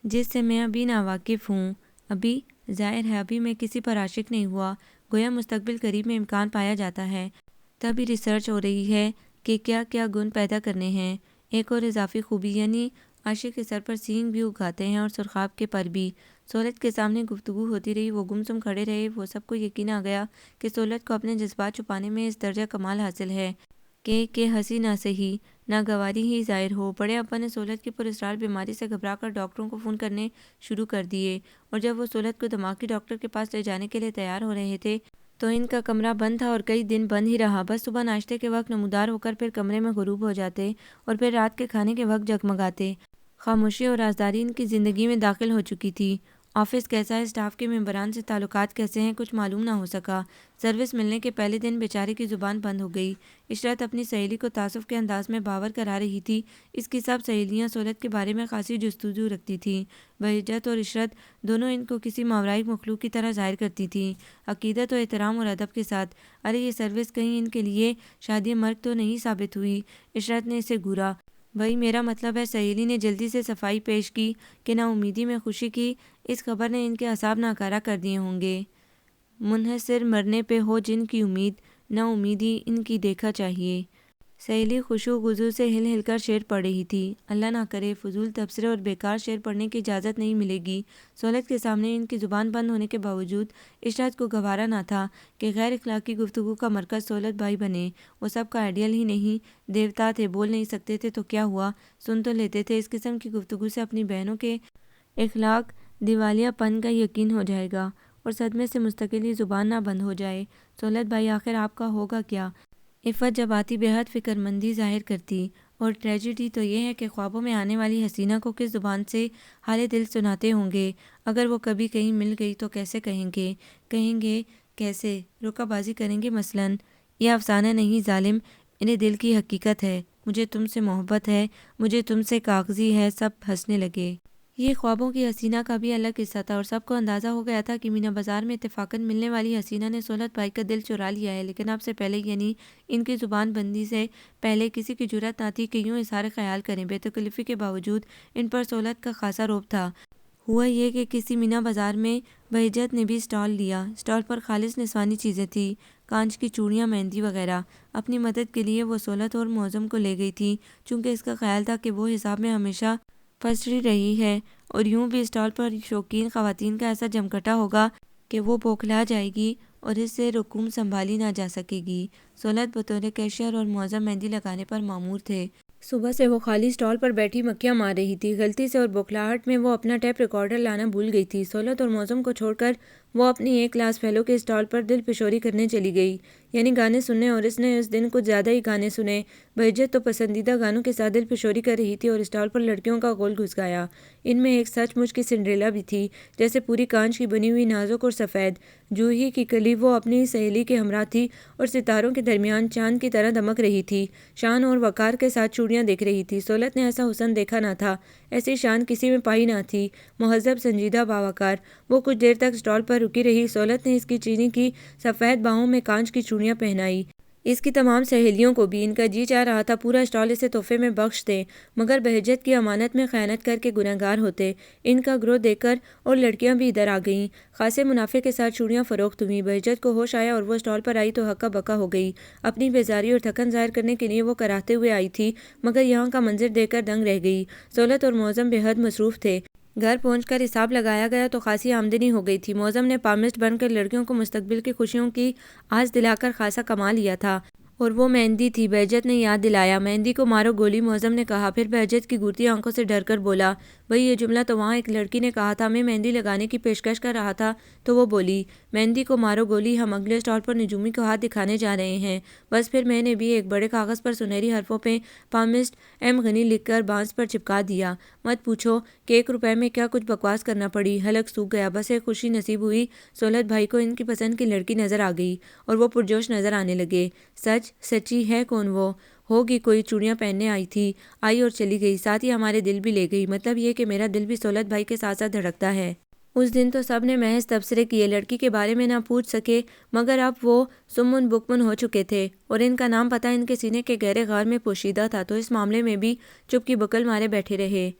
جس سے میں ابھی ناواقف ہوں۔ ابھی؟ ظاہر ہے ابھی میں کسی پر عاشق نہیں ہوا، گویا مستقبل قریب میں امکان پایا جاتا ہے۔ تبھی ریسرچ ہو رہی ہے کہ کیا کیا گن پیدا کرنے ہیں۔ ایک اور اضافی خوبی یعنی عاشق کے سر پر سینگ بھی اگاتے ہیں اور سرخاب کے پر بھی۔ سہولت کے سامنے گفتگو ہوتی رہی، وہ گمسم کھڑے رہے۔ وہ سب کو یقین آ گیا کہ سہولت کو اپنے جذبات چھپانے میں اس درجہ کمال حاصل ہے کہ ہنسی نہ سہی ناگواری ہی ظاہر ہو۔ بڑے ابا نے سہولت کی پراسرار بیماری سے گھبرا کر ڈاکٹروں کو فون کرنے شروع کر دیے، اور جب وہ سہولت کو دماغی ڈاکٹر کے پاس لے جانے کے لیے تیار ہو رہے تھے تو ان کا کمرہ بند تھا، اور کئی دن بند ہی رہا۔ بس صبح ناشتے کے وقت نمودار ہو کر پھر کمرے میں غروب ہو جاتے، اور پھر رات کے کھانے کے وقت جگمگاتے۔ خاموشی اور رازداری ان کی زندگی میں داخل ہو چکی تھی۔ آفس کیسا ہے، اسٹاف کے ممبران سے تعلقات کیسے ہیں، کچھ معلوم نہ ہو سکا۔ سروس ملنے کے پہلے دن بیچارے کی زبان بند ہو گئی۔ عشرت اپنی سہیلی کو تعصب کے انداز میں باور کرا رہی تھی۔ اس کی سب سہیلیاں سہولت کے بارے میں خاصی جستجو رکھتی تھیں۔ بہجت اور عشرت دونوں ان کو کسی ماورائی مخلوق کی طرح ظاہر کرتی تھیں، عقیدت و احترام اور ادب کے ساتھ۔ ارے یہ سروس کہیں ان کے لیے شادی مرگ تو نہیں ثابت ہوئی؟ عشرت نے اسے گھورا۔ وہی میرا مطلب ہے۔ سہیلی نے جلدی سے صفائی پیش کی کہ نا امیدی میں خوشی کی اس خبر نے ان کے اعصاب ناکارہ کر دیے ہوں گے۔ منحصر مرنے پہ ہو جن کی امید، نا امیدی ان کی دیکھا چاہیے۔ سہیلی خشوع خضوع سے ہل ہل کر شعر پڑھ رہی تھی۔ اللہ نہ کرے فضول تبصرے اور بیکار شعر پڑھنے کی اجازت نہیں ملے گی۔ سہولت کے سامنے ان کی زبان بند ہونے کے باوجود عشرت کو گوارا نہ تھا کہ غیر اخلاقی گفتگو کا مرکز سہولت بھائی بنے۔ وہ سب کا آئیڈیل ہی نہیں، دیوتا تھے، بول نہیں سکتے تھے تو کیا ہوا، سن تو لیتے تھے۔ اس قسم کی گفتگو سے اپنی بہنوں کے اخلاق دیوالیہ پن کا یقین ہو جائے گا، اور صدمے سے مستقل ہی زبان نہ بند ہو جائے۔ سہولت بھائی آخر آپ کا ہوگا کیا؟ عفت جب آتی بے حد فکر مندی ظاہر کرتی، اور ٹریجڈی تو یہ ہے کہ خوابوں میں آنے والی حسینہ کو کس زبان سے حال دل سناتے ہوں گے۔ اگر وہ کبھی کہیں مل گئی تو کیسے کہیں گے کیسے رکا بازی کریں گے مثلاً؟ یہ افسانہ نہیں ظالم، انہیں دل کی حقیقت ہے۔ مجھے تم سے محبت ہے، مجھے تم سے کاغذی ہے۔ سب ہنسنے لگے۔ یہ خوابوں کی حسینہ کا بھی الگ قصہ تھا، اور سب کو اندازہ ہو گیا تھا کہ مینا بازار میں اتفاقاً ملنے والی حسینہ نے سہولت بھائی کا دل چرا لیا ہے۔ لیکن اب سے پہلے یعنی ان کی زبان بندی سے پہلے کسی کی جرأت نہ تھی کہ یوں اظہار خیال کریں۔ بے تکلفی کے باوجود ان پر سہولت کا خاصا رعب تھا۔ ہوا یہ کہ کسی مینا بازار میں بہجت نے بھی اسٹال لیا۔ اسٹال پر خالص نسوانی چیزیں تھیں، کانچ کی چوڑیاں، مہندی وغیرہ۔ اپنی مدد کے لیے وہ سہولت اور معظم کو لے گئی تھی، چونکہ اس کا خیال تھا کہ وہ حساب میں ہمیشہ پھنستی رہی ہے، اور یوں بھی اسٹال پر شوقین خواتین کا ایسا جمکٹا ہوگا کہ وہ بوکھلا جائے گی اور اس سے رقوم سنبھالی نہ جا سکے گی۔ سہولت بطور کیشیئر اور معظم مہندی لگانے پر مامور تھے۔ صبح سے وہ خالی اسٹال پر بیٹھی مکھیاں مار رہی تھی۔ غلطی سے اور بوکھلاہٹ میں وہ اپنا ٹیپ ریکارڈر لانا بھول گئی تھی۔ سہولت اور معظم کو چھوڑ کر وہ اپنی ایک کلاس فیلو کے اسٹال پر دل پشوری کرنے چلی گئی، یعنی گانے سننے، اور اس نے اس دن کچھ زیادہ ہی گانے سنے۔ بہجت تو پسندیدہ گانوں کے ساتھ دل پشوری کر رہی تھی، اور اسٹال پر لڑکیوں کا غول گھس گیا۔ ان میں ایک سچ مچ کی سنڈریلا بھی تھی، جیسے پوری کانچ کی بنی ہوئی، نازک اور سفید جوہی کی کلی۔ وہ اپنی سہیلی کے ہمراہ تھی اور ستاروں کے درمیان چاند کی طرح دمک رہی تھی، شان اور وقار کے ساتھ چوڑیاں دیکھ رہی تھی۔ سہولت نے ایسا حسن دیکھا نہ تھا، ایسی شان کسی میں پائی نہ تھی۔ مہذب، سنجیدہ، باوقار۔ وہ کچھ دیر تک اسٹال پر رکی رہی۔ سہولت نے اس کی چینی کی سفید باہوں میں کانچ کی چوڑیاں پہنائی۔ اس کی تمام سہیلیوں کو بھی۔ ان کا جی چاہ رہا تھا پورا اسٹال اسے تحفے میں بخش دیں، مگر بہجت کی امانت میں خیانت کر کے گنہگار ہوتے۔ ان کا گروہ دیکھ کر اور لڑکیاں بھی ادھر آ گئیں۔ خاصے منافع کے ساتھ چوڑیاں فروخت ہوئیں۔ بہجت کو ہوش آیا اور وہ اسٹال پر آئی تو ہکا بکا ہو گئی۔ اپنی بیزاری اور تھکن ظاہر کرنے کے لیے وہ کراہتے ہوئے آئی تھی، مگر یہاں کا منظر دیکھ کر دنگ رہ گئی۔ سہولت اور معظم بے حد مصروف تھے۔ گھر پہنچ کر حساب لگایا گیا تو خاصی آمدنی ہو گئی تھی۔ معظم نے پامسٹ بن کر لڑکیوں کو مستقبل کی خوشیوں کی آس دلا کر خاصا کما لیا تھا، اور وہ مہندی تھی۔ بہجت نے یاد دلایا، مہندی کو مارو گولی، معظم نے کہا۔ پھر بہجت کی گھورتی آنکھوں سے ڈر کر بولا، بھئی یہ جملہ تو وہاں ایک لڑکی نے کہا تھا۔ میں مہندی لگانے کی پیشکش کر رہا تھا تو وہ بولی، مہندی کو مارو گولی، ہم اگلے اسٹال پر نجومی کو ہاتھ دکھانے جا رہے ہیں۔ بس پھر میں نے بھی ایک بڑے کاغذ پر سنہری حرفوں پہ پامسٹ ایم غنی لکھ کر بانس پر چپکا دیا۔ مت پوچھو کہ 1 روپے میں کیا کچھ بکواس کرنا پڑی، حلق سوکھ گیا۔ بس ایک خوشی نصیب ہوئی، سہولت بھائی کو ان کی پسند کی لڑکی نظر آ گئی، اور وہ پرجوش نظر آنے لگے۔ سچ سچی ہے کون وہ؟ ہوگی کوئی، چوڑیاں پہننے آئی تھی، آئی اور چلی گئی، ساتھ ہی ہمارے دل بھی لے گئی۔ مطلب یہ کہ میرا دل بھی سہولت بھائی کے ساتھ ساتھ دھڑکتا ہے۔ اس دن تو سب نے محض تبصرے کیے، لڑکی کے بارے میں نہ پوچھ سکے، مگر اب وہ سمن بکمن ہو چکے تھے، اور ان کا نام پتہ ان کے سینے کے گہرے غار میں پوشیدہ تھا، تو اس معاملے میں بھی چپ کی بکل مارے بیٹھے رہے۔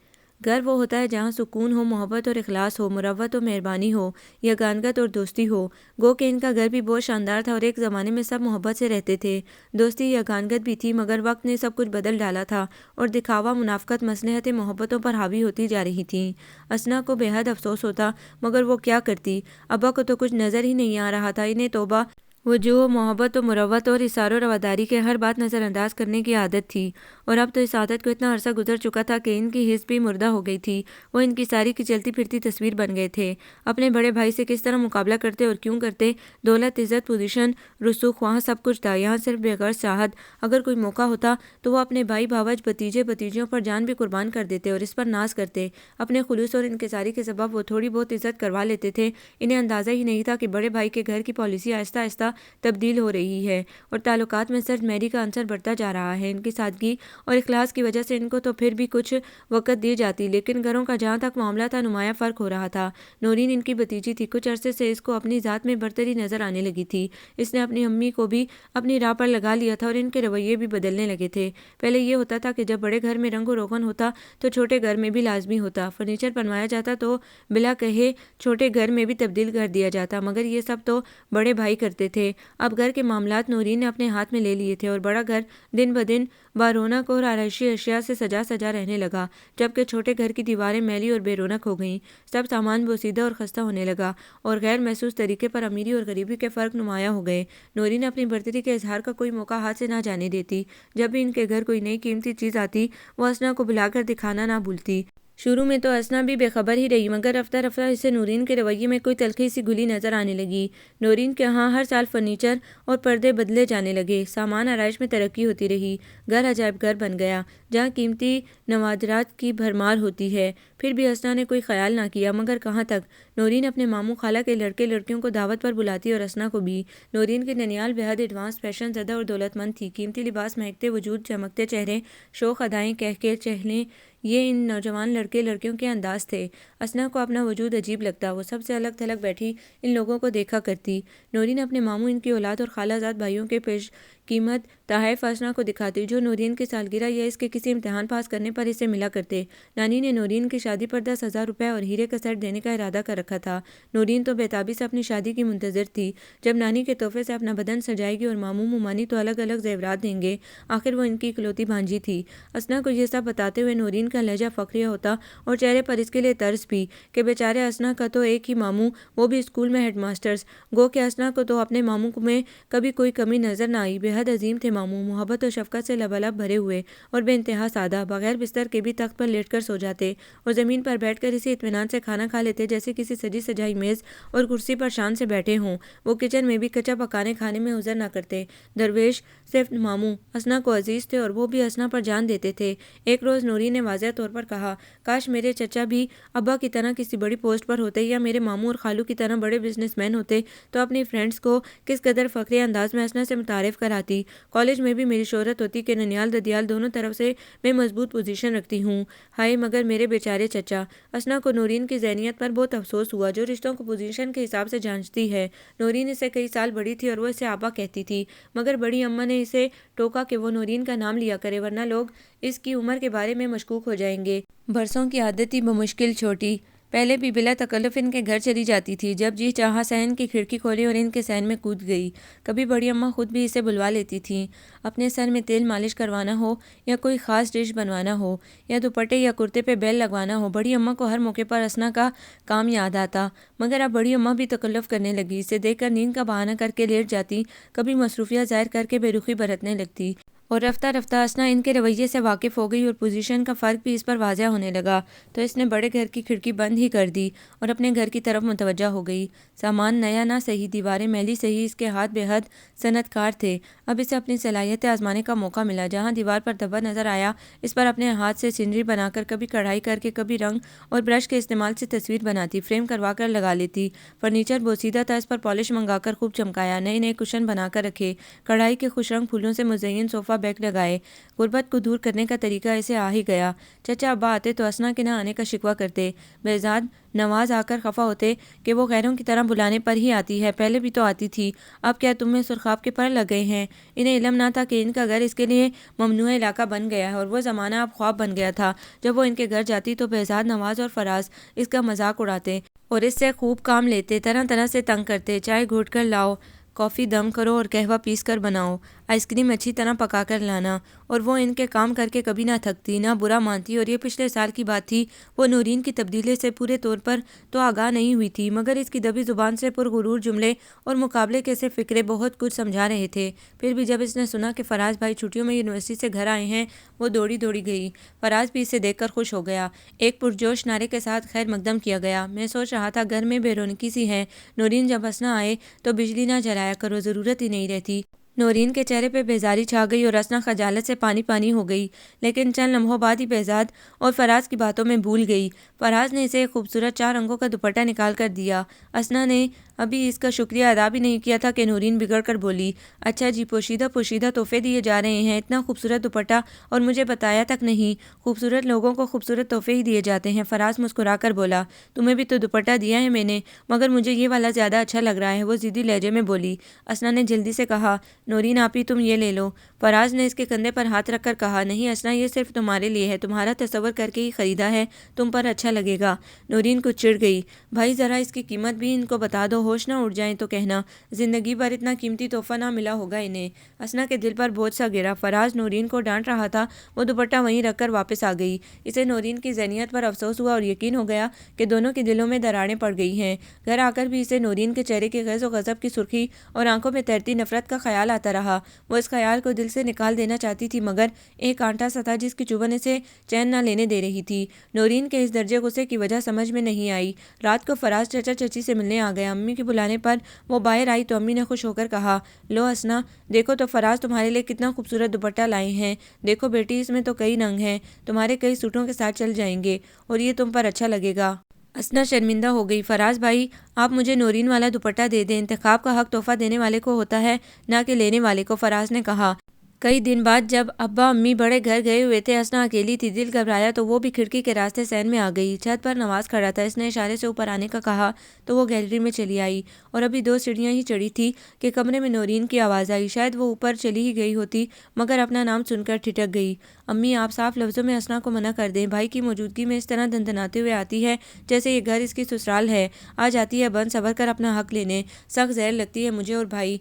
گھر وہ ہوتا ہے جہاں سکون ہو، محبت اور اخلاص ہو، مروت و مہربانی ہو، یگانگت اور دوستی ہو۔ گو کہ ان کا گھر بھی بہت شاندار تھا اور ایک زمانے میں سب محبت سے رہتے تھے، دوستی یگانگت بھی تھی، مگر وقت نے سب کچھ بدل ڈالا تھا اور دکھاوا، منافقت، مصلحتیں محبتوں پر حاوی ہوتی جا رہی تھیں۔ اسنا کو بے حد افسوس ہوتا، مگر وہ کیا کرتی؟ ابا کو تو کچھ نظر ہی نہیں آ رہا تھا، انہیں توبہ وجوہ، محبت و مروت اور اثار و رواداری کے ہر بات نظر انداز کرنے کی عادت تھی، اور اب تو اس عادت کو اتنا عرصہ گزر چکا تھا کہ ان کی حس بھی مردہ ہو گئی تھی، وہ ان کی ساری کی چلتی پھرتی تصویر بن گئے تھے۔ اپنے بڑے بھائی سے کس طرح مقابلہ کرتے اور کیوں کرتے؟ دولت، عزت، پوزیشن، رسوخ، وہاں سب کچھ تھا، یہاں صرف بے غرض چاہت۔ اگر کوئی موقع ہوتا تو وہ اپنے بھائی، بھاوج، بھتیجے، بھتیجیوں پر جان بھی قربان کر دیتے اور اس پر ناز کرتے۔ اپنے خلوص اور انکساری کے سبب وہ تھوڑی بہت عزت کروا لیتے تھے، انہیں اندازہ ہی نہیں تھا کہ بڑے بھائی کے گھر کی پالیسی آہستہ آہستہ تبدیل ہو رہی ہے اور تعلقات میں سرد میری کا عنصر بڑھتا جا رہا ہے۔ ان کی سادگی اور اخلاص کی وجہ سے ان کو تو پھر بھی کچھ وقت دی جاتی، لیکن گھروں کا جہاں تک معاملہ تھا نمایاں فرق ہو رہا تھا۔ نورین ان کی بھتیجی تھی، کچھ عرصے سے اس کو اپنی ذات میں برتری نظر آنے لگی تھی، اس نے اپنی امی کو بھی اپنی راہ پر لگا لیا تھا اور ان کے رویے بھی بدلنے لگے تھے۔ پہلے یہ ہوتا تھا کہ جب بڑے گھر میں رنگ و روغن ہوتا تو چھوٹے گھر میں بھی لازمی ہوتا، فرنیچر بنوایا جاتا تو بلا کہے چھوٹے گھر میں بھی تبدیل کر دیا جاتا، مگر یہ سب تو بڑے بھائی کرتے تھے۔ اب گھر کے معاملات نورین نے اپنے ہاتھ میں لے لیے تھے اور بڑا گھر دن بدن بارونق اور آرائشی اشیاء سے سجا سجا رہنے لگا، جبکہ چھوٹے گھر کی دیواریں میلی اور بے رونق ہو گئیں، سب سامان بوسیدہ اور خستہ ہونے لگا اور غیر محسوس طریقے پر امیری اور غریبی کے فرق نمایاں ہو گئے۔ نورین اپنی برتری کے اظہار کا کوئی موقع ہاتھ سے نہ جانے دیتی، جب بھی ان کے گھر کوئی نئی قیمتی چیز آتی وہ اسنا کو بلا کر دکھانا نہ بھولتی۔ شروع میں تو اسنا بھی بے خبر ہی رہی، مگر رفتہ رفتہ اسے نورین کے رویے میں کوئی تلخی سی گھلی نظر آنے لگی۔ نورین کے ہاں ہر سال فرنیچر اور پردے بدلے جانے لگے، سامان آرائش میں ترقی ہوتی رہی، گھر عجائب گھر بن گیا جہاں قیمتی نوادرات کی بھرمار ہوتی ہے۔ پھر بھی اسنا نے کوئی خیال نہ کیا، مگر کہاں تک؟ نورین اپنے ماموں خالہ کے لڑکے لڑکیوں کو دعوت پر بلاتی اور اسنا کو بھی۔ نورین کی ننیال بے حد ایڈوانس، فیشن زدہ اور دولت مند تھی، قیمتی لباس، مہکتے وجود، چمکتے چہرے، شوخ ادائیں، کہکہے، چہلیں، یہ ان نوجوان لڑکے لڑکیوں کے انداز تھے۔ اسنا کو اپنا وجود عجیب لگتا، وہ سب سے الگ تھلگ بیٹھی ان لوگوں کو دیکھا کرتی۔ نورین اپنے ماموں، ان کی اولاد اور خالہ زاد بھائیوں کے پیش قیمت تحائف اسنا کو دکھاتی، جو نورین کی سالگرہ یا اس کے کسی امتحان پاس کرنے پر اسے ملا کرتے۔ نانی نے نورین کی شادی پر 10,000 روپے اور ہیرے کا سیٹ دینے کا ارادہ کر رکھا تھا۔ نورین تو بےتابی سے اپنی شادی کی منتظر تھی، جب نانی کے تحفے سے اپنا بدن سجائے گی اور ماموں ممانی تو الگ الگ زیورات دیں گے، آخر وہ ان کی اکلوتی بھانجی تھی۔ اسنا کو یہ سب بتاتے ہوئے نورین کا لہجہ فخریہ ہوتا اور چہرے پر اس کے لیے طرز بھی کہ بیچارے اسنا کا تو ایک ہی ماموں، وہ بھی اسکول میں ہیڈ ماسٹرز۔ گو کہ اسنا کو تو اپنے ماموں میں کبھی کوئی کمی نظر نہ آئی، بے حد عظیم تھے ماموں، محبت و شفقت سے لبالب بھرے ہوئے اور بے انتہا سادہ، بغیر بستر کے بھی تخت پر لیٹ کر سو جاتے اور زمین پر بیٹھ کر اسی اطمینان سے کھانا کھا لیتے جیسے کسی سجی سجائی میز اور کرسی پر شان سے بیٹھے ہوں۔ وہ کچن میں بھی کچا پکانے کھانے میں حضر نہ کرتے۔ درویش صرف ماموں اسنا کو عزیز تھے اور وہ بھی اسنا پر جان دیتے تھے۔ ایک روز نورین نے واضح طور پر کہا، کاش میرے چچا بھی ابا کی طرح کسی بڑی پوسٹ پر ہوتے یا میرے ماموں اور خالو کی طرح بڑے بزنس مین ہوتے تو اپنی فرینڈز کو کس قدر فخریہ انداز میں اسنا سے متعارف کراتی۔ کالج میں بھی میری شہرت ہوتی کہ ننیال ددیال دونوں طرف سے میں مضبوط پوزیشن رکھتی ہوں۔ ہائے مگر میرے بیچارے چچا۔ اسنا کو نورین کی ذہنیت پر بہت افسوس ہوا، جو رشتوں کو پوزیشن کے حساب سے جانچتی ہے۔ نورین اس سے کئی سال بڑی تھی اور وہ اسے آپا کہتی تھی، مگر بڑی اماں نے اسے ٹوکا کہ وہ نورین کا نام لیا کرے ورنہ لوگ اس کی عمر کے بارے میں مشکوک ہو جائیں گے۔ برسوں کی عادت تھی بمشکل چھوٹی، پہلے بھی بلا تکلف ان کے گھر چلی جاتی تھی، جب جی چاہا صحن کی کھڑکی کھولی اور ان کے صحن میں کود گئی۔ کبھی بڑی اماں خود بھی اسے بلوا لیتی تھیں، اپنے سر میں تیل مالش کروانا ہو یا کوئی خاص ڈش بنوانا ہو یا دوپٹے یا کرتے پہ بیل لگوانا ہو، بڑی اماں کو ہر موقع پر اسنا کا کام یاد آتا۔ مگر اب بڑی اماں بھی تکلف کرنے لگی، اسے دیکھ کر نیند کا بہانہ کر کے لیٹ جاتی، کبھی مصروفیت ظاہر کر کے بے رخی برتنے لگتی، اور رفتہ رفتہ اسنا ان کے رویے سے واقف ہو گئی اور پوزیشن کا فرق بھی اس پر واضح ہونے لگا، تو اس نے بڑے گھر کی کھڑکی بند ہی کر دی اور اپنے گھر کی طرف متوجہ ہو گئی۔ سامان نیا نہ صحیح، دیواریں میلی صحیح، اس کے ہاتھ بے حد صنعت کار تھے۔ اب اسے اپنی صلاحیتیں آزمانے کا موقع ملا، جہاں دیوار پر دھبا نظر آیا اس پر اپنے ہاتھ سے سینری بنا کر، کبھی کڑھائی کر کے، کبھی رنگ اور برش کے استعمال سے تصویر بناتی، فریم کروا کر لگا لیتی۔ فرنیچر بوسیدہ تھا، اس پر پالش منگا کر خوب چمکایا، نئے نئے کشن بنا کر رکھے، کڑھائی کے خوش رنگ پھولوں سے مزین صوفہ دفعہ بیگ لگائے۔ غربت کو دور کرنے کا طریقہ اسے آ ہی گیا۔ چچا ابا آتے تو اسنا کے نہ آنے کا شکوہ کرتے۔ بہزاد نواز آ کر خفا ہوتے کہ وہ غیروں کی طرح بلانے پر ہی آتی ہے، پہلے بھی تو آتی تھی، اب کیا تم میں سرخاب کے پر لگ گئے ہیں؟ انہیں علم نہ تھا کہ ان کا گھر اس کے لیے ممنوع علاقہ بن گیا ہے، اور وہ زمانہ اب خواب بن گیا تھا۔ جب وہ ان کے گھر جاتی تو بہزاد، نواز اور فراز اس کا مذاق اڑاتے اور اس سے خوب کام لیتے، طرح طرح سے تنگ کرتے، چائے گھوٹ کر لاؤ، کافی دم کرو اور قہوہ پیس کر بناؤ، آئس کریم اچھی طرح پکا کر لانا، اور وہ ان کے کام کر کے کبھی نہ تھکتی نہ برا مانتی۔ اور یہ پچھلے سال کی بات تھی۔ وہ نورین کی تبدیلی سے پورے طور پر تو آگاہ نہیں ہوئی تھی، مگر اس کی دبی زبان سے پرغرور جملے اور مقابلے کے سے فکرے بہت کچھ سمجھا رہے تھے۔ پھر بھی جب اس نے سنا کہ فراز بھائی چھٹیوں میں یونیورسٹی سے گھر آئے ہیں، وہ دوڑی دوڑی گئی۔ فراز بھی اسے دیکھ کر خوش ہو گیا۔ ایک پرجوش نعرے کے ساتھ خیر مقدم کیا گیا۔ میں سوچ رہا تھا گھر میں بے رونقی سی ہے، نورین جب اسنا آئے تو بجلی نہ جلایا کرو، ضرورت ہی نہیں رہتی۔ نورین کے چہرے پہ بیزاری چھا گئی اور اسنا خجالت سے پانی پانی ہو گئی، لیکن چند لمحوں بعد ہی بہزاد اور فراز کی باتوں میں بھول گئی۔ فراز نے اسے ایک خوبصورت 4 رنگوں کا دوپٹہ نکال کر دیا۔ اسنا نے ابھی اس کا شکریہ ادا بھی نہیں کیا تھا کہ نورین بگڑ کر بولی، اچھا جی، پوشیدہ پوشیدہ تحفے دیے جا رہے ہیں، اتنا خوبصورت دوپٹہ اور مجھے بتایا تک نہیں۔ خوبصورت لوگوں کو خوبصورت تحفے ہی دیے جاتے ہیں، فراز مسکرا کر بولا۔ تمہیں بھی تو دوپٹہ دیا ہے میں نے، مگر مجھے یہ والا زیادہ اچھا لگ رہا ہے، وہ ضدی لہجے میں بولی۔ اسنا نے جلدی سے کہا، نورین آپی تم یہ لے لو۔ فراز نے اس کے کندھے پر ہاتھ رکھ کر کہا، نہیں اسنا، یہ صرف تمہارے لیے ہے، تمہارا تصور کر کے ہی خریدا ہے، تم پر اچھا لگے گا۔ نورین کچھ چڑ گئی، بھائی ذرا اس کی قیمت بھی ان کو بتا دو، ہوش نہ اڑ جائیں تو کہنا، زندگی بھر اتنا قیمتی تحفہ نہ ملا ہوگا انہیں۔ اسنا کے دل پر بوجھ سا گرا۔ فراز نورین کو ڈانٹ رہا تھا، وہ دوپٹہ وہیں رکھ کر واپس آ گئی۔ اسے نورین کی ذہنیت پر افسوس ہوا اور یقین ہو گیا کہ دونوں کے دلوں میں دراڑیں پڑ گئی ہیں۔ گھر آ کر بھی اسے نورین کے چہرے کی غیظ و غضب کی سرخی اور آنکھوں میں تیرتی نفرت کا خیال آتا رہا۔ وہ اس خیال کو دل سے نکال دینا چاہتی تھی، مگر ایک کانٹا سا تھا جس کی چبھن اسے چین نہ لینے دے رہی تھی۔ نورین کے اس درجے غصے کی وجہ سمجھ میں نہیں آئی۔ رات کو فراز چچا چچی سے ملنے آ گیا۔ امی کے بلانے پر وہ باہر آئی تو امی نے خوش ہو کر کہا، لو اسنا، دیکھو تو فراز تمہارے لیے کتنا خوبصورت دوپٹہ لائے ہیں، دیکھو بیٹی اس میں تو کئی رنگ ہیں، تمہارے کئی سوٹوں کے ساتھ چل جائیں گے اور یہ تم پر اچھا لگے گا۔ اسنا شرمندہ ہو گئی۔ فراز بھائی آپ مجھے نورین والا دوپٹہ دے دیں، انتخاب کا حق تحفہ دینے والے کو ہوتا ہے نہ کہ لینے والے کو، فراز نے کہا۔ کئی دن بعد جب ابا امی بڑے گھر گئے ہوئے تھے، اسنا اکیلی تھی، دل گھبرایا تو وہ بھی کھڑکی کے راستے سین میں آ گئی۔ چھت پر نواز کھڑا تھا، اس نے اشارے سے اوپر آنے کا کہا تو وہ گیلری میں چلی آئی اور ابھی 2 سیڑھیاں ہی چڑھی تھی کہ کمرے میں نورین کی آواز آئی۔ شاید وہ اوپر چلی ہی گئی ہوتی، مگر اپنا نام سن کر ٹھٹک گئی۔ امی آپ صاف لفظوں میں اسنا کو منع کر دیں، بھائی کی موجودگی میں اس طرح دندناتے ہوئے آتی ہے جیسے یہ گھر اس کی سسرال ہے، آ جاتی ہے بند صبر کر اپنا حق لینے، سخت زہر لگتی ہے مجھے اور بھائی۔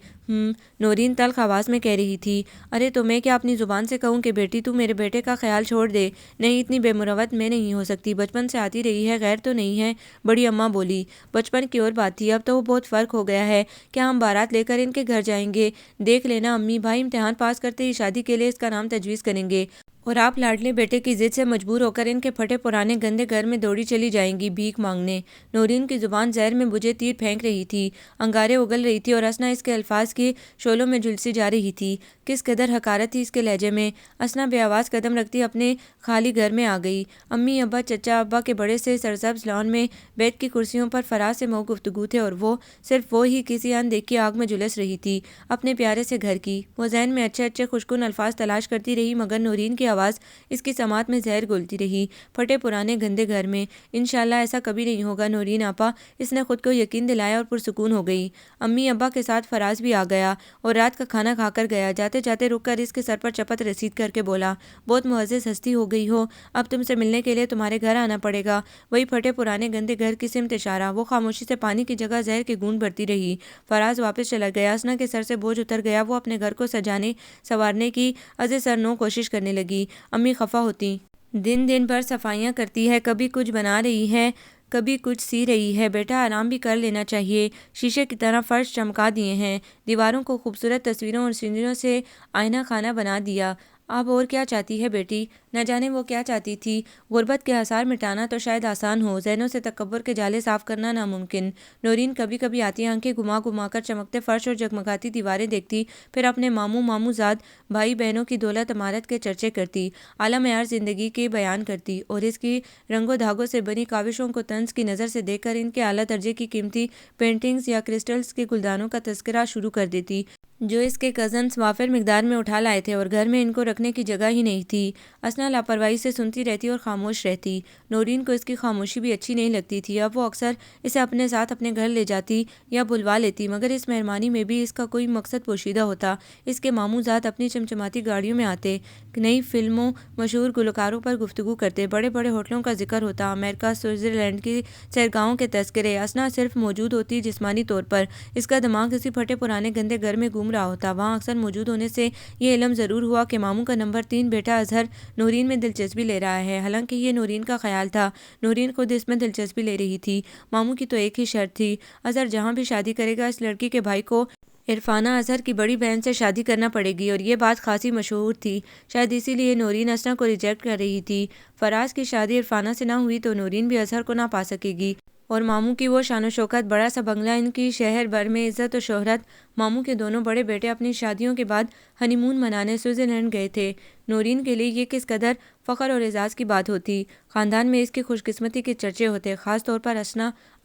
نورین تلخ آواز میں کہہ رہی تھی، ارے تو میں کیا اپنی زبان سے کہوں کہ بیٹی تو میرے بیٹے کا خیال چھوڑ دے؟ نہیں، اتنی بے مروت میں نہیں ہو سکتی، بچپن سے آتی رہی ہے، غیر تو نہیں ہے، بڑی اماں بولی۔ بچپن کی اور بات تھی، اب تو وہ بہت فرق ہو گیا ہے، کیا ہم بارات لے کر ان کے گھر جائیں گے؟ دیکھ لینا امی، بھائی امتحان پاس کرتے ہی شادی کے لیے اس کا نام تجویز کریں گے اور آپ لاڈلے بیٹے کی ضد سے مجبور ہو کر ان کے پھٹے پرانے گندے گھر میں دوڑی چلی جائیں گی بھیک مانگنے۔ نورین کی زبان زہر میں بجھے تیر پھینک رہی تھی، انگارے اگل رہی تھی اور اسنا اس کے الفاظ کی شعلوں میں جھلسی جا رہی تھی۔ کس قدر حقارت تھی اس کے لہجے میں۔ اسنا بے آواز قدم رکھتی اپنے خالی گھر میں آ گئی۔ امی ابا چچا ابا کے بڑے سے سرسبز لان میں بیٹھ کی کرسیوں پر فراز سے مئو گفتگو تھے اور وہ صرف وہ ہی کسی اندیکھی آگ میں جھلس رہی تھی، اپنے پیارے سے گھر کی۔ وہ ذہن میں اچھے اچھے خوشگن الفاظ تلاش کرتی رہی، مگر نورین کی آواز اس کی سماعت میں زہر گھولتی رہی۔ پھٹے پرانے گندے گھر میں، انشاءاللہ ایسا کبھی نہیں ہوگا نورین آپا، اس نے خود کو یقین دلایا اور پرسکون ہو گئی۔ امی ابا کے ساتھ فراز بھی آ گیا اور رات کا کھانا کھا کر گیا۔ جاتے جاتے رک کر اس کے سر پر چپت رسید کر کے بولا، بہت معزز ہستی ہو گئی ہو، اب تم سے ملنے کے لیے تمہارے گھر آنا پڑے گا۔ وہی پھٹے پرانے گندے گھر کی سمت اشارہ۔ وہ خاموشی سے پانی کی جگہ زہر کی گونڈ بھرتی رہی۔ فراز واپس چلا گیا۔ اسنا کے سر سے بوجھ اتر گیا۔ وہ اپنے گھر کو سجانے سنوارنے کی ازے سر نو کوشش کرنے لگی۔ امی خفا ہوتی، دن دن بھر صفائیاں کرتی ہے، کبھی کچھ بنا رہی ہے، کبھی کچھ سی رہی ہے، بیٹا آرام بھی کر لینا چاہیے۔ شیشے کی طرح فرش چمکا دیے ہیں، دیواروں کو خوبصورت تصویروں اور سینریوں سے آئینہ خانہ بنا دیا، اب اور کیا چاہتی ہے بیٹی؟ نہ جانے وہ کیا چاہتی تھی۔ غربت کے آثار مٹانا تو شاید آسان ہو، ذہنوں سے تکبر کے جالے صاف کرنا ناممکن۔ نورین کبھی کبھی آتی آنکھیں گھما گھما کر چمکتے فرش اور جگمگاتی دیواریں دیکھتی، پھر اپنے ماموں زاد بھائی بہنوں کی دولت عمارت کے چرچے کرتی، اعلیٰ معیار زندگی کے بیان کرتی اور اس کی رنگوں دھاگوں سے بنی کاوشوں کو طنز کی نظر سے دیکھ کر ان کے اعلیٰ درجے کی قیمتی پینٹنگز یا کرسٹلز کے گلدانوں کا تذکرہ شروع کر دیتی۔ جو اس کے کزنس وافر مقدار میں اٹھا لائے تھے اور گھر میں ان کو رکھنے کی جگہ ہی نہیں تھی۔ اسنا لاپرواہی سے سنتی رہتی اور خاموش رہتی۔ نورین کو اس کی خاموشی بھی اچھی نہیں لگتی تھی۔ اب وہ اکثر اسے اپنے ساتھ اپنے گھر لے جاتی یا بلوا لیتی، مگر اس مہربانی میں بھی اس کا کوئی مقصد پوشیدہ ہوتا۔ اس کے ماموں ذات اپنی چمچماتی گاڑیوں میں آتے، نئی فلموں، مشہور گلوکاروں پر گفتگو کرتے، بڑے بڑے ہوٹلوں کا ذکر ہوتا، امریکہ، سوئٹزرلینڈ کی سیرگاہوں کے تذکرے۔ اسنا صرف موجود ہوتی جسمانی طور پر، اس کا دماغ کسی پھٹے پرانے گندے گھر میں گھوم رہا ہوتا۔ وہاں اکثر موجود ہونے سے یہ علم ضرور ہوا کہ ماموں کا نمبر 3 بیٹا اظہر نورین میں دلچسپی لے رہا ہے، حالانکہ یہ نورین کا خیال تھا۔ نورین خود اس میں دلچسپی لے رہی تھی۔ ماموں کی تو ایک ہی شرط تھی، اظہر جہاں بھی شادی کرے گا اس لڑکی کے بھائی کو عرفانہ اظہر کی بڑی بہن سے شادی کرنا پڑے گی، اور یہ بات خاصی مشہور تھی۔ شاید اسی لیے نورین اسنا کو ریجیکٹ کر رہی تھی۔ فراز کی شادی عرفانہ سے نہ ہوئی تو نورین بھی اظہر کو نہ پا سکے گی، اور ماموں کی وہ شان و شوکت، بڑا سا بنگلہ، ان کی شہر بھر میں عزت و شہرت۔ ماموں کے دونوں بڑے بیٹے اپنی شادیوں کے بعد ہنی مون منانے سوئٹزرلینڈ گئے تھے۔ نورین کے لیے یہ کس قدر فخر اور اعزاز کی بات ہوتی۔ خاندان میں اس کی خوش قسمتی کے چرچے ہوتے، خاص طور پر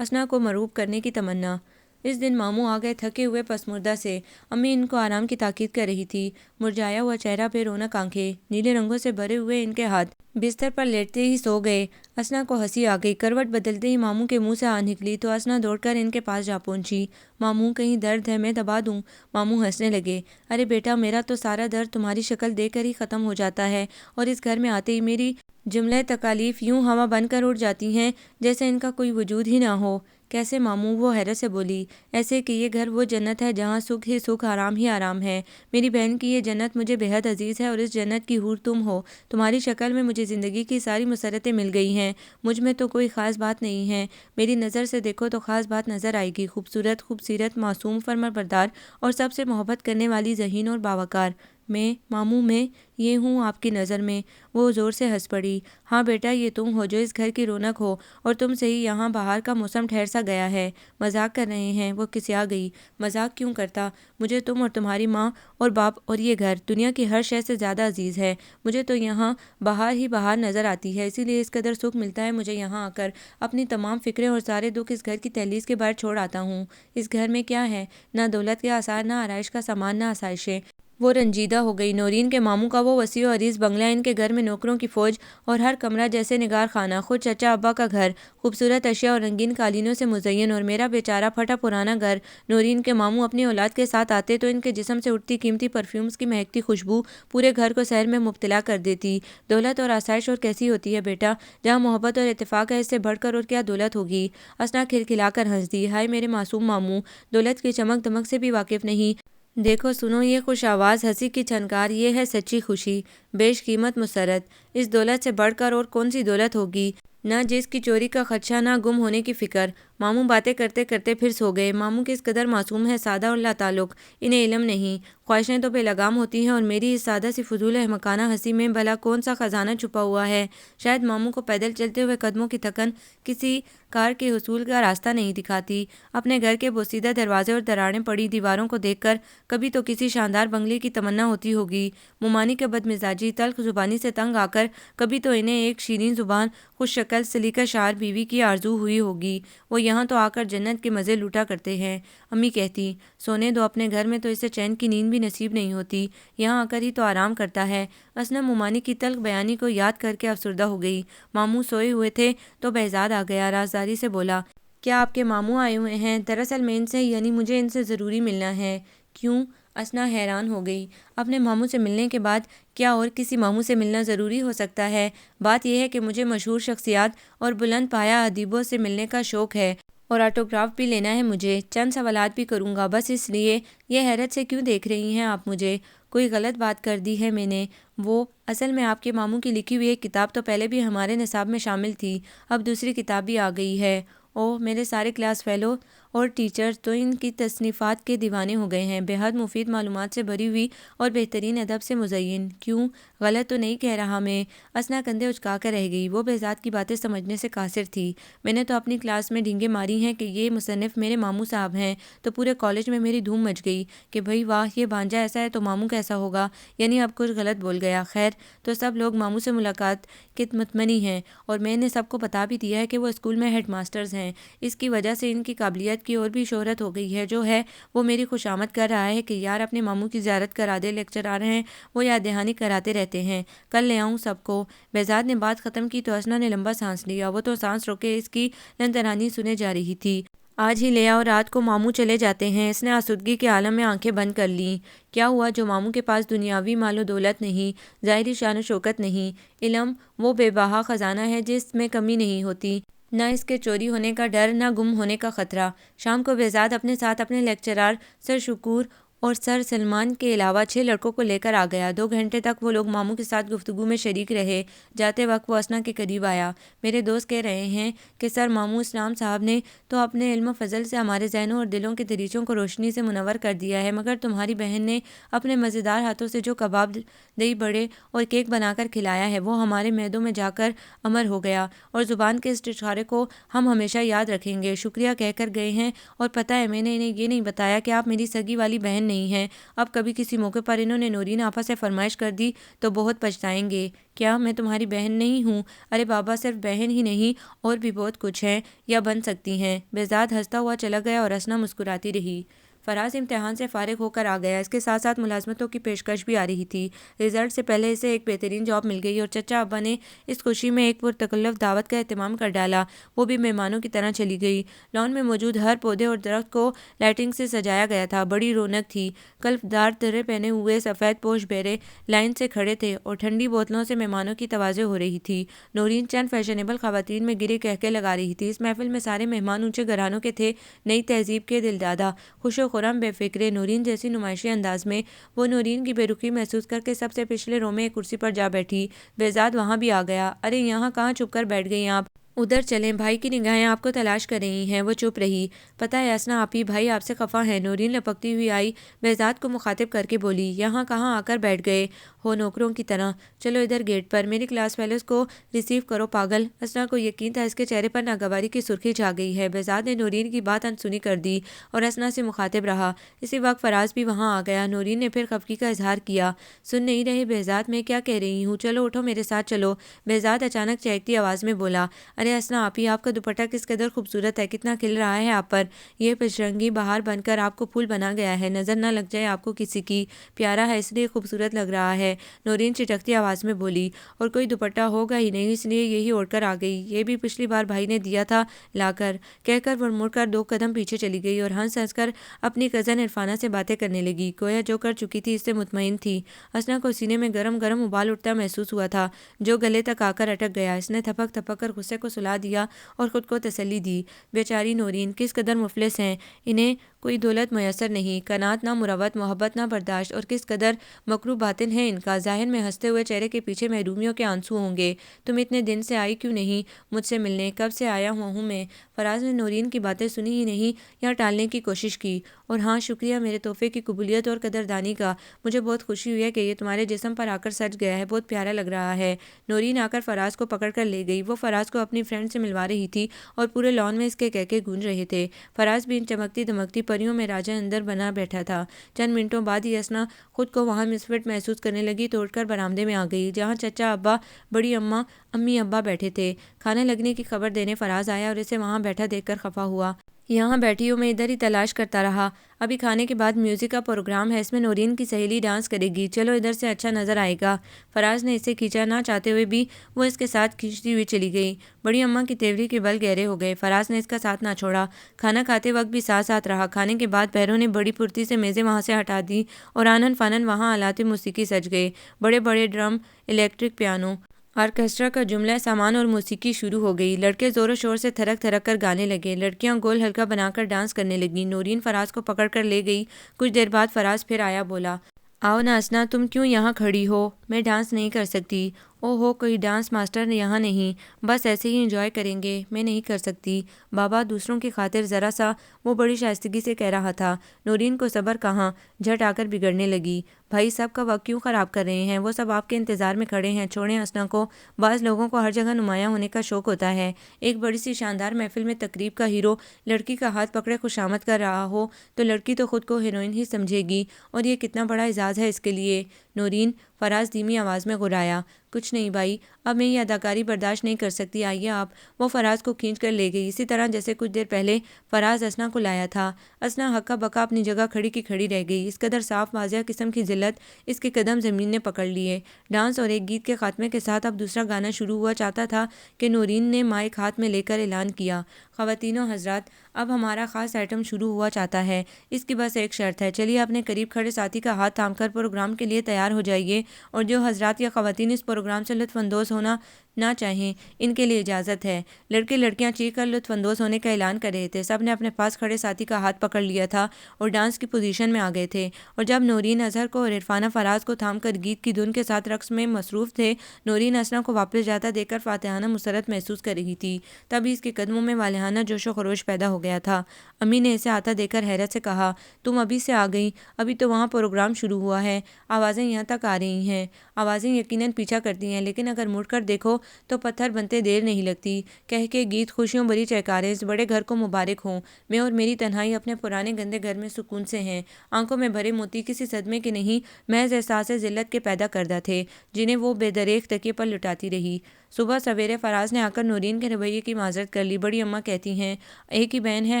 اسنا کو مرغوب کرنے کی تمنا۔ اس دن ماموں آ گئے تھکے ہوئے پسماردہ سے۔ امی ان کو آرام کی تاکید کر رہی تھی۔ مرجھایا ہوا چہرہ، بے رونق آنکھیں، نیلے رنگوں سے بھرے ہوئے ان کے ہاتھ، بستر پر لیٹتے ہی سو گئے۔ اسنا کو ہنسی آ گئی۔ کروٹ بدلتے ہی ماموں کے منہ سے آ نکلی تو اسنا دوڑ کر ان کے پاس جا پہنچی۔ ماموں، کہیں درد ہے؟ میں دبا دوں؟ ماموں ہنسنے لگے۔ ارے بیٹا، میرا تو سارا درد تمہاری شکل دیکھ کر ہی ختم ہو جاتا ہے، اور اس گھر میں آتے ہی میری جملہ تکالیف یوں ہوا بن کر اڑ جاتی ہیں جیسے ان کا کوئی وجود ہی نہ ہو۔ کیسے ماموں؟ وہ حیرت سے بولی۔ ایسے کہ یہ گھر وہ جنت ہے جہاں سکھ ہی سکھ، آرام ہی آرام ہے۔ میری بہن کی یہ جنت مجھے بے حد عزیز ہے، اور اس جنت کی حور تم ہو۔ تمہاری شکل میں مجھے زندگی کی ساری مسرتیں مل گئی ہیں۔ مجھ میں تو کوئی خاص بات نہیں ہے، میری نظر سے دیکھو تو خاص بات نظر آئے گی، خوبصورت، خوبصیرت، معصوم، فرمانبردار، اور سب سے محبت کرنے والی، ذہین اور باوقار۔ میں، ماموں، میں یہ ہوں آپ کی نظر میں؟ وہ زور سے ہنس پڑی۔ ہاں بیٹا، یہ تم ہو جو اس گھر کی رونق ہو، اور تم سے ہی یہاں بہار کا موسم ٹھہر سا گیا ہے۔ مذاق کر رہے ہیں؟ وہ کسیا گئی۔ مذاق کیوں کرتا؟ مجھے تم اور تمہاری ماں اور باپ اور یہ گھر دنیا کی ہر شے سے زیادہ عزیز ہے۔ مجھے تو یہاں بہار ہی بہار نظر آتی ہے، اسی لیے اس قدر سکھ ملتا ہے مجھے یہاں آ کر۔ اپنی تمام فکریں اور سارے دکھ اس گھر کی دہلیز کے باہر چھوڑ آتا ہوں۔ اس گھر میں کیا ہے؟ نہ دولت کے آثار، نہ آرائش کا سامان، نہ آسائشیں۔ وہ رنجیدہ ہو گئی۔ نورین کے ماموں کا وہ وسیع و عریض بنگلہ، ان کے گھر میں نوکروں کی فوج، اور ہر کمرہ جیسے نگار خانہ، خود چچا ابا کا گھر، خوبصورت اشیاء اور رنگین قالینوں سے مزین، اور میرا بیچارہ پھٹا پرانا گھر۔ نورین کے ماموں اپنی اولاد کے ساتھ آتے تو ان کے جسم سے اٹھتی قیمتی پرفیومز کی مہکتی خوشبو پورے گھر کو سحر میں مبتلا کر دیتی۔ دولت اور آسائش اور کیسی ہوتی ہے بیٹا؟ جہاں محبت اور اتفاق ہے، اس سے بڑھ کر اور کیا دولت ہوگی؟ اسنا کھلکھلا کر ہنس دی۔ ہائے میرے معصوم ماموں، دولت کی چمک دمک سے بھی واقف نہیں؟ دیکھو، سنو یہ خوش آواز ہنسی کی چھنکار، یہ ہے سچی خوشی، بیش قیمت مسرت۔ اس دولت سے بڑھ کر اور کون سی دولت ہوگی؟ نہ جس کی چوری کا خدشہ، نہ گم ہونے کی فکر۔ ماموں باتیں کرتے کرتے پھر سو گئے۔ ماموں کس قدر معصوم ہے، سادہ اور لاتعلق، انہیں علم نہیں۔ خواہشیں تو بے لگام ہوتی ہیں، اور میری اس سادہ سی فضول احمقانہ ہنسی میں بھلا کون سا خزانہ چھپا ہوا ہے؟ شاید ماموں کو پیدل چلتے ہوئے قدموں کی تھکن کسی کار کے حصول کا راستہ نہیں دکھاتی۔ اپنے گھر کے بوسیدہ دروازے اور دراڑیں پڑی دیواروں کو دیکھ کر کبھی تو کسی شاندار بنگلے کی تمنا ہوتی ہوگی۔ ممانی کے بد مزاجی، تلخ زبانی سے تنگ آ کر کبھی تو انہیں ایک شیرین زبان، خوش شکل، سلیقہ شعر بیوی کی آرزو ہوئی ہوگی۔ وہ یہاں تو آ کر جنت کے مزے لوٹا کرتے ہیں۔ امی کہتی، سونے دو، اپنے گھر میں تو اسے چین کی نیند بھی نصیب نہیں ہوتی، یہاں آ کر ہی تو آرام کرتا ہے۔ اسنا ممانی کی تلخ بیانی کو یاد کر کے افسردہ ہو گئی۔ ماموں سوئے ہوئے تھے تو بہزاد آ گیا، رازداری سے بولا، کیا آپ کے ماموں آئے ہوئے ہیں؟ دراصل میں ان سے، یعنی مجھے ان سے ضروری ملنا ہے۔ کیوں؟ اسنا حیران ہو گئی۔ اپنے ماموں سے ملنے کے بعد کیا اور کسی ماموں سے ملنا ضروری ہو سکتا ہے؟ بات یہ ہے کہ مجھے مشہور شخصیات اور بلند پایہ ادیبوں سے ملنے کا شوق ہے، اور آٹوگراف بھی لینا ہے مجھے، چند سوالات بھی کروں گا، بس اس لیے۔ یہ حیرت سے کیوں دیکھ رہی ہیں آپ مجھے؟ کوئی غلط بات کر دی ہے میں نے؟ وہ اصل میں آپ کے ماموں کی لکھی ہوئی ایک کتاب تو پہلے بھی ہمارے نصاب میں شامل تھی، اب دوسری کتاب بھی آ گئی ہے۔ اوہ، میرے سارے کلاس فیلو اور ٹیچرز تو ان کی تصنیفات کے دیوانے ہو گئے ہیں، بے حد مفید معلومات سے بھری ہوئی اور بہترین ادب سے مزین۔ کیوں؟ غلط تو نہیں کہہ رہا میں؟ اسنا کندھے اچکا کر رہ گئی۔ وہ بہزاد کی باتیں سمجھنے سے قاصر تھی۔ میں نے تو اپنی کلاس میں ڈینگیں ماری ہیں کہ یہ مصنف میرے ماموں صاحب ہیں، تو پورے کالج میں میری دھوم مچ گئی کہ بھئی واہ، یہ بھانجا ایسا ہے تو ماموں کیسا ہوگا، یعنی اب کچھ غلط بول گیا۔ خیر، تو سب لوگ ماموں سے ملاقات کے متمنی ہیں، اور میں نے سب کو بتا بھی دیا ہے کہ وہ اسکول میں ہیڈ ماسٹرز ہیں، اس کی وجہ سے ان کی قابلیت طالب کی اور بھی شہرت ہو گئی ہے، جو ہے وہ میری خوشامد کر رہا ہے کہ یار اپنے ماموں کی زیارت کرا دے، لیکچرار ہیں وہ یاد دہانی کراتے رہتے ہیں، کل لے آؤں سب کو۔ بہزاد نے بات ختم کی تو اسنا نے لمبا سانس لیا، وہ تو سانس روکے اس کی لنترانی سنے جا رہی تھی۔ آج ہی لے آؤ، رات کو ماموں چلے جاتے ہیں۔ اس نے آسودگی کے عالم میں آنکھیں بند کر لیں۔ کیا ہوا جو ماموں کے پاس دنیاوی مال و دولت نہیں، ظاہری شان و شوکت نہیں، علم وہ بے بہا خزانہ ہے جس میں کمی نہیں ہوتی، نہ اس کے چوری ہونے کا ڈر، نہ گم ہونے کا خطرہ۔ شام کو بہزاد اپنے ساتھ اپنے لیکچرار سر شکور اور سر سلمان کے علاوہ 6 لڑکوں کو لے کر آ گیا۔ 2 گھنٹے تک وہ لوگ ماموں کے ساتھ گفتگو میں شریک رہے۔ جاتے وقت وہ اسنا کے قریب آیا۔ میرے دوست کہہ رہے ہیں کہ سر ماموں اسلام صاحب نے تو اپنے علم و فضل سے ہمارے ذہنوں اور دلوں کے دریچوں کو روشنی سے منور کر دیا ہے، مگر تمہاری بہن نے اپنے مزیدار ہاتھوں سے جو کباب، دہی بڑے اور کیک بنا کر کھلایا ہے وہ ہمارے معدوں میں جا کر امر ہو گیا، اور زبان کے اس اشارے کو ہم ہمیشہ یاد رکھیں گے۔ شکریہ کہہ کر گئے ہیں، اور پتہ ہے میں نے انہیں یہ نہیں بتایا کہ آپ میری سگی والی بہن نہیں ہیں۔ اب کبھی کسی موقع پر انہوں نے نورین آپا سے فرمائش کر دی تو بہت پچھتائیں گے۔ کیا میں تمہاری بہن نہیں ہوں؟ ارے بابا، صرف بہن ہی نہیں اور بھی بہت کچھ ہیں یا بن سکتی ہیں۔ بہزاد ہنستا ہوا چلا گیا اور اسنا مسکراتی رہی۔ فراز امتحان سے فارغ ہو کر آ گیا۔ اس کے ساتھ ساتھ ملازمتوں کی پیشکش بھی آ رہی تھی۔ رزلٹ سے پہلے اسے ایک بہترین جاب مل گئی اور چچا ابا نے اس خوشی میں ایک پرتکلف دعوت کا اہتمام کر ڈالا، وہ بھی مہمانوں کی طرح چلی گئی۔ لان میں موجود ہر پودے اور درخت کو لائٹنگ سے سجایا گیا تھا، بڑی رونق تھی۔ کلف دار درے پہنے ہوئے سفید پوش بیرے لائن سے کھڑے تھے اور ٹھنڈی بوتلوں سے مہمانوں کی توازے ہو رہی تھی۔ نورین چند فیشنیبل خواتین میں گرے کہکے لگا رہی تھی۔ اس محفل میں سارے مہمان اونچے گھرانوں کے تھے، نئی تہذیب کے دلدادہ، خوش و خرم، بے فکرے۔ نورین جیسی نمائشی انداز میں وہ نورین کی بے رخی محسوس کر کے سب سے پچھلے رو میں ایک کرسی پر جا بیٹھی۔ بہزاد وہاں بھی آ گیا۔ ارے یہاں کہاں چھپ کر بیٹھ گئی آپ؟ ادھر چلیں، بھائی کی نگاہیں آپ کو تلاش کر رہی ہیں۔ وہ چپ رہی۔ پتہ ہے اسنا آپی، بھائی آپ سے خفا ہیں۔ نورین لپکتی ہوئی آئی، بہزاد کو مخاطب کر کے بولی، یہاں کہاں آ کر بیٹھ گئے ہو نوکروں کی طرح؟ چلو ادھر گیٹ پر، میری کلاس فیلوز کو ریسیو کرو پاگل۔ اسنا کو یقین تھا اس کے چہرے پر ناگواری کی سرخی چھا گئی ہے۔ بہزاد نے نورین کی بات انسنی کر دی اور اسنا سے مخاطب رہا۔ اسی وقت فراز بھی وہاں آ گیا۔ نورین نے پھر خفگی کا اظہار کیا، سن نہیں رہے بہزاد میں کیا کہہ رہی ہوں؟ چلو اٹھو میرے ساتھ چلو۔ بہزاد اچانک چہکتی آواز میں بولا، ارے اسنا آپی، آپ کا دوپٹہ کس قدر خوبصورت ہے، کتنا کھل رہا ہے آپ پر، یہ پچرنگی بہار بن کر آپ کو پھول بنا گیا ہے، نظر نہ لگ جائے آپ کو کسی کی، پیارا ہے اس لیے خوبصورت لگ رہا ہے۔ نورین چٹکتی آواز میں بولی، اور کوئی دوپٹہ ہوگا ہی نہیں اس لیے یہی اوڑھ کر آ گئی، یہ بھی پچھلی بار بھائی نے دیا تھا لا کر۔ کہہ کر وہ مڑ کر 2 قدم پیچھے چلی گئی اور ہنس ہنس کر اپنی کزن عرفانہ سے باتیں کرنے لگی، گویا جو کر چکی تھی اس سے مطمئن تھی۔ اسنا کو سینے میں گرم گرم ابال اٹھتا محسوس ہوا تھا جو گلے تک آ کر اٹک گیا۔ اس نے تھپک تھپک کر غصے کو سلا دیا اور خود کو تسلی دی، بیچاری نورین کس قدر مفلس ہیں، انہیں کوئی دولت میسر نہیں، قناعت نہ مروت، محبت نہ برداشت، اور کس قدر مکروہ باطن ہے ان کا، ظاہر میں ہنستے ہوئے چہرے کے پیچھے محرومیوں کے آنسو ہوں گے۔ تم اتنے دن سے آئی کیوں نہیں مجھ سے ملنے؟ کب سے آیا ہوا ہوں میں۔ فراز نے نورین کی باتیں سنی ہی نہیں یا ٹالنے کی کوشش کی، اور ہاں شکریہ میرے تحفے کی قبولیت اور قدردانی کا، مجھے بہت خوشی ہوئی ہے کہ یہ تمہارے جسم پر آ کر سج گیا ہے، بہت پیارا لگ رہا ہے۔ نورین آ کر فراز کو پکڑ کر لے گئی۔ وہ فراز کو اپنی فرینڈ سے ملوا رہی تھی اور پورے لان میں اس کے کہکے گونج رہے تھے۔ فراز بھی ان چمکتی دمکتی پریوں میں راجہ اندر بنا بیٹھا تھا۔ چند منٹوں بعد ہی اسنا خود کو وہاں مسفٹ محسوس کرنے لگی تو اٹھ کر برآمدے میں آ گئی جہاں چچا ابا، بڑی اماں، امی ابا بیٹھے تھے۔ کھانا لگنے کی خبر دینے فراز آیا اور اسے وہاں بیٹھا دیکھ کر خفا ہوا۔ یہاں بیٹھی ہو، میں ادھر ہی تلاش کرتا رہا۔ ابھی کھانے کے بعد میوزک کا پروگرام ہے، اس میں نورین کی سہیلی ڈانس کرے گی، چلو ادھر سے اچھا نظر آئے گا۔ فراز نے اسے کھینچا، نہ چاہتے ہوئے بھی وہ اس کے ساتھ کھینچتی ہوئی چلی گئی۔ بڑی اماں کی تیوری کے بل گہرے ہو گئے۔ فراز نے اس کا ساتھ نہ چھوڑا، کھانا کھاتے وقت بھی ساتھ ساتھ رہا۔ کھانے کے بعد بہروں نے بڑی پھرتی سے میزیں وہاں سے ہٹا دی اور آنن فانن وہاں آلات موسیقی سج گئے، بڑے بڑے ڈرم، الیکٹرک پیانو، آرکیسٹرا کا جملہ سامان اور موسیقی شروع ہو گئی۔ لڑکے زور و شور سے تھرک تھرک کر گانے لگے، لڑکیاں گول حلقہ بنا کر ڈانس کرنے لگیں۔ نورین فراز کو پکڑ کر لے گئی۔ کچھ دیر بعد فراز پھر آیا، بولا، آؤ نا اسنا، تم کیوں یہاں کھڑی ہو؟ میں ڈانس نہیں کر سکتی۔ او ہو، کوئی ڈانس ماسٹر یہاں نہیں، بس ایسے ہی انجوائے کریں گے۔ میں نہیں کر سکتی بابا، دوسروں کی خاطر ذرا سا، وہ بڑی شائستگی سے کہہ رہا تھا۔ نورین کو صبر کہاں، جھٹ آ کر بگڑنے لگی۔ بھائی سب کا وقت کیوں خراب کر رہے ہیں؟ وہ سب آپ کے انتظار میں کھڑے ہیں، چھوڑیں اسنا کو۔ بعض لوگوں کو ہر جگہ نمایاں ہونے کا شوق ہوتا ہے۔ ایک بڑی سی شاندار محفل میں تقریب کا ہیرو لڑکی کا ہاتھ پکڑے خوشامد کر رہا ہو تو لڑکی تو خود کو ہیروئن ہی سمجھے گی، اور یہ کتنا بڑا اعزاز ہے اس کے لیے۔ نورین، فراز دھیمی آواز میں گرایا، کچھ نہیں بھائی، اب میں یہ اداکاری برداشت نہیں کر سکتی، آئیے آپ۔ وہ فراز کو کھینچ کر لے گئی، اسی طرح جیسے کچھ دیر پہلے فراز اسنا کو لایا تھا۔ اسنا ہکا بکا اپنی جگہ کھڑی کی کھڑی رہ گئی، اس قدر صاف واضح قسم کی ذلت اس کے قدم زمین نے پکڑ لیے۔ ڈانس اور ایک گیت کے خاتمے کے ساتھ اب دوسرا گانا شروع ہوا چاہتا تھا کہ نورین نے مائک ہاتھ میں لے کر اعلان کیا، خواتین و حضرات، اب ہمارا خاص آئٹم شروع ہوا چاہتا ہے۔ اس کی بس ایک شرط ہے، چلیے اپنے قریب کھڑے ساتھی کا ہاتھ تھام کر پروگرام کے لیے تیار ہو جائیے، اور جو حضرات یا خواتین اس پروگرام سے لطف اندوز ہونا نہ چاہیں، ان کے لیے اجازت ہے۔ لڑکے لڑکیاں چیخ کر لطف اندوز ہونے کا اعلان کر رہے تھے، سب نے اپنے پاس کھڑے ساتھی کا ہاتھ پکڑ لیا تھا اور ڈانس کی پوزیشن میں آ گئے تھے، اور جب نورین اظہر کو اور عرفانہ فراز کو تھام کر گیت کی دھن کے ساتھ رقص میں مصروف تھے، نورین اسنا کو واپس جاتا دیکھ کر فاتحانہ مسرت محسوس کر رہی تھی، تبھی اس کے قدموں میں والہانہ جوش و خروش پیدا ہو گیا تھا۔ امی نے اسے آتا دیکھ کر حیرت سے کہا، تم ابھی سے آ گئی؟ ابھی تو وہاں پروگرام شروع ہوا ہے، آوازیں یہاں تک آ رہی ہیں۔ آوازیں یقیناً پیچھا کرتی ہیں، لیکن اگر مڑ کر دیکھو تو پتھر بنتے دیر نہیں لگتی۔ کہہ کے گیت، خوشیوں بھری چہکاریں، اس بڑے گھر کو مبارک ہوں۔ میں اور میری تنہائی اپنے پرانے گندے گھر میں سکون سے ہیں۔ آنکھوں میں بھرے موتی کسی صدمے کے نہیں، محض احساس ذلت کے پیدا کردہ تھے، جنہیں وہ بے دریغ تکیے پر لٹاتی رہی۔ صبح سویرے فراز نے آ کر نورین کے رویے کی معذرت کر لی۔ بڑی اماں کہتی ہیں، ایک ہی بہن ہے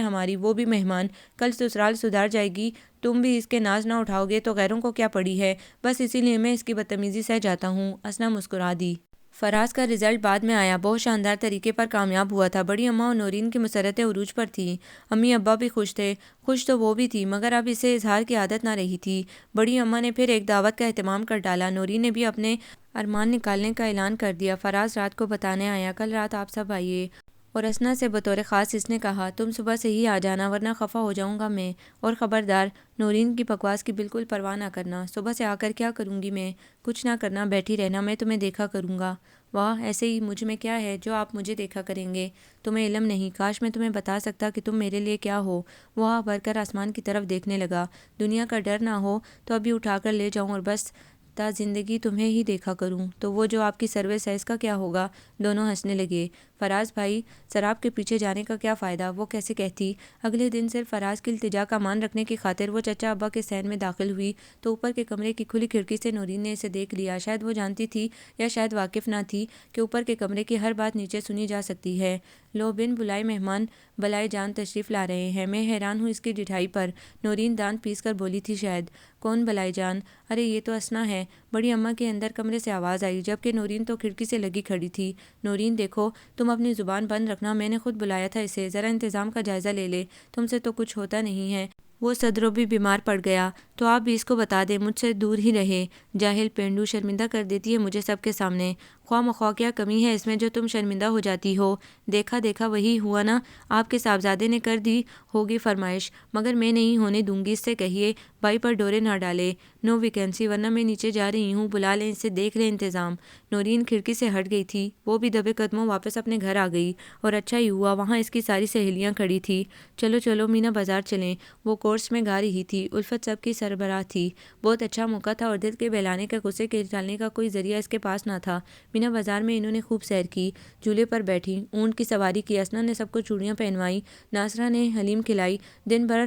ہماری، وہ بھی مہمان، کل سسرال سدھار جائے گی، تم بھی اس کے ناز نہ اٹھاؤ گے تو غیروں کو کیا پڑی ہے، بس اسی لیے میں اس کی بدتمیزی سہ جاتا ہوں۔ اسنا مسکرا دی۔ فراز کا رزلٹ بعد میں آیا، بہت شاندار طریقے پر کامیاب ہوا تھا۔ بڑی اماں اور نورین کی مسرتیں عروج پر تھیں، امی ابا بھی خوش تھے، خوش تو وہ بھی تھی، مگر اب اسے اظہار کی عادت نہ رہی تھی۔ بڑی اماں نے پھر ایک دعوت کا اہتمام کر ڈالا، نورین نے بھی اپنے ارمان نکالنے کا اعلان کر دیا۔ فراز رات کو بتانے آیا، کل رات آپ سب آئیے، اور اسنا سے بطور خاص اس نے کہا، تم صبح سے ہی آ جانا ورنہ خفا ہو جاؤں گا میں، اور خبردار نورین کی بکواس کی بالکل پرواہ نہ کرنا، صبح سے آ کر کیا کروں گی میں؟ کچھ نہ کرنا، بیٹھی رہنا، میں تمہیں دیکھا کروں گا۔ واہ، ایسے ہی مجھ میں کیا ہے جو آپ مجھے دیکھا کریں گے؟ تمہیں علم نہیں، کاش میں تمہیں بتا سکتا کہ تم میرے لیے کیا ہو۔ وہ آہ بھر کر آسمان کی طرف دیکھنے لگا، دنیا کا ڈر نہ ہو تو ابھی اٹھا کر لے جاؤں اور بس تا زندگی تمہیں ہی دیکھا کروں، تو وہ جو آپ کی سروس ہے اس کا کیا ہوگا؟ دونوں ہنسنے لگے۔ فراز بھائی، شراب کے پیچھے جانے کا کیا فائدہ؟ وہ کیسے کہتی؟ اگلے دن صرف فراز کی التجا کا مان رکھنے کی خاطر وہ چچا ابا کے صحن میں داخل ہوئی تو اوپر کے کمرے کی کھلی کھڑکی سے نورین نے اسے دیکھ لیا۔ شاید وہ جانتی تھی یا شاید واقف نہ تھی کہ اوپر کے کمرے کی ہر بات نیچے سنی جا سکتی ہے۔ لو، بن بلائے مہمان بلائے جان تشریف لا رہے ہیں، میں حیران ہوں اس کی ڈٹھائی پر۔ نورین دانت پیس کر بولی تھی، شاید۔ کون بلائے جان؟ ارے یہ تو اسنا ہے، بڑی اماں کے اندر کمرے سے آواز آئی، جبکہ نورین تو کھڑکی سے لگی کھڑی تھی۔ نورین دیکھو، تم اپنی زبان بند رکھنا، میں نے خود بلایا تھا اسے، ذرا انتظام کا جائزہ لے لے، تم سے تو کچھ ہوتا نہیں ہے۔ وہ صدروں بھی بیمار پڑ گیا تو آپ بھی اس کو بتا دیں مجھ سے دور ہی رہے۔ جاہل پینڈو، شرمندہ کر دیتی ہے مجھے سب کے سامنے۔ خواہ مخواہ کیا کمی ہے اس میں جو تم شرمندہ ہو جاتی ہو؟ دیکھا دیکھا وہی ہوا نا، آپ کے صاحبزادے نے کر دی ہوگی فرمائش، مگر میں نہیں ہونے دوں گی، اس سے کہیے بھائی پر ڈورے نہ ڈالے، نو ویکینسی، ورنہ میں نیچے جا رہی ہوں، بلا لیں اسے، دیکھ لیں انتظام۔ نورین کھڑکی سے ہٹ گئی تھی، وہ بھی دبے قدموں واپس اپنے گھر آ گئی، اور اچھا ہی ہوا، وہاں اس کی ساری سہیلیاں کھڑی تھی۔ چلو چلو مینا بازار چلیں، وہ کورس میں گا رہی تھی۔ الفت سب کی سربراہ تھی، بہت اچھا موقع تھا اور دل کے بہلانے کا، غصے کے ٹالنے کا کوئی ذریعہ اس کے پاس نہ تھا۔ مینا بازار میں انہوں نے خوب سیر کی، جھولے پر بیٹھی، اونٹ کی سواری کی، اسنا نے سب کو چوڑیاں پہنوائی، ناصرہ نے حلیم کھلائی، دن بھر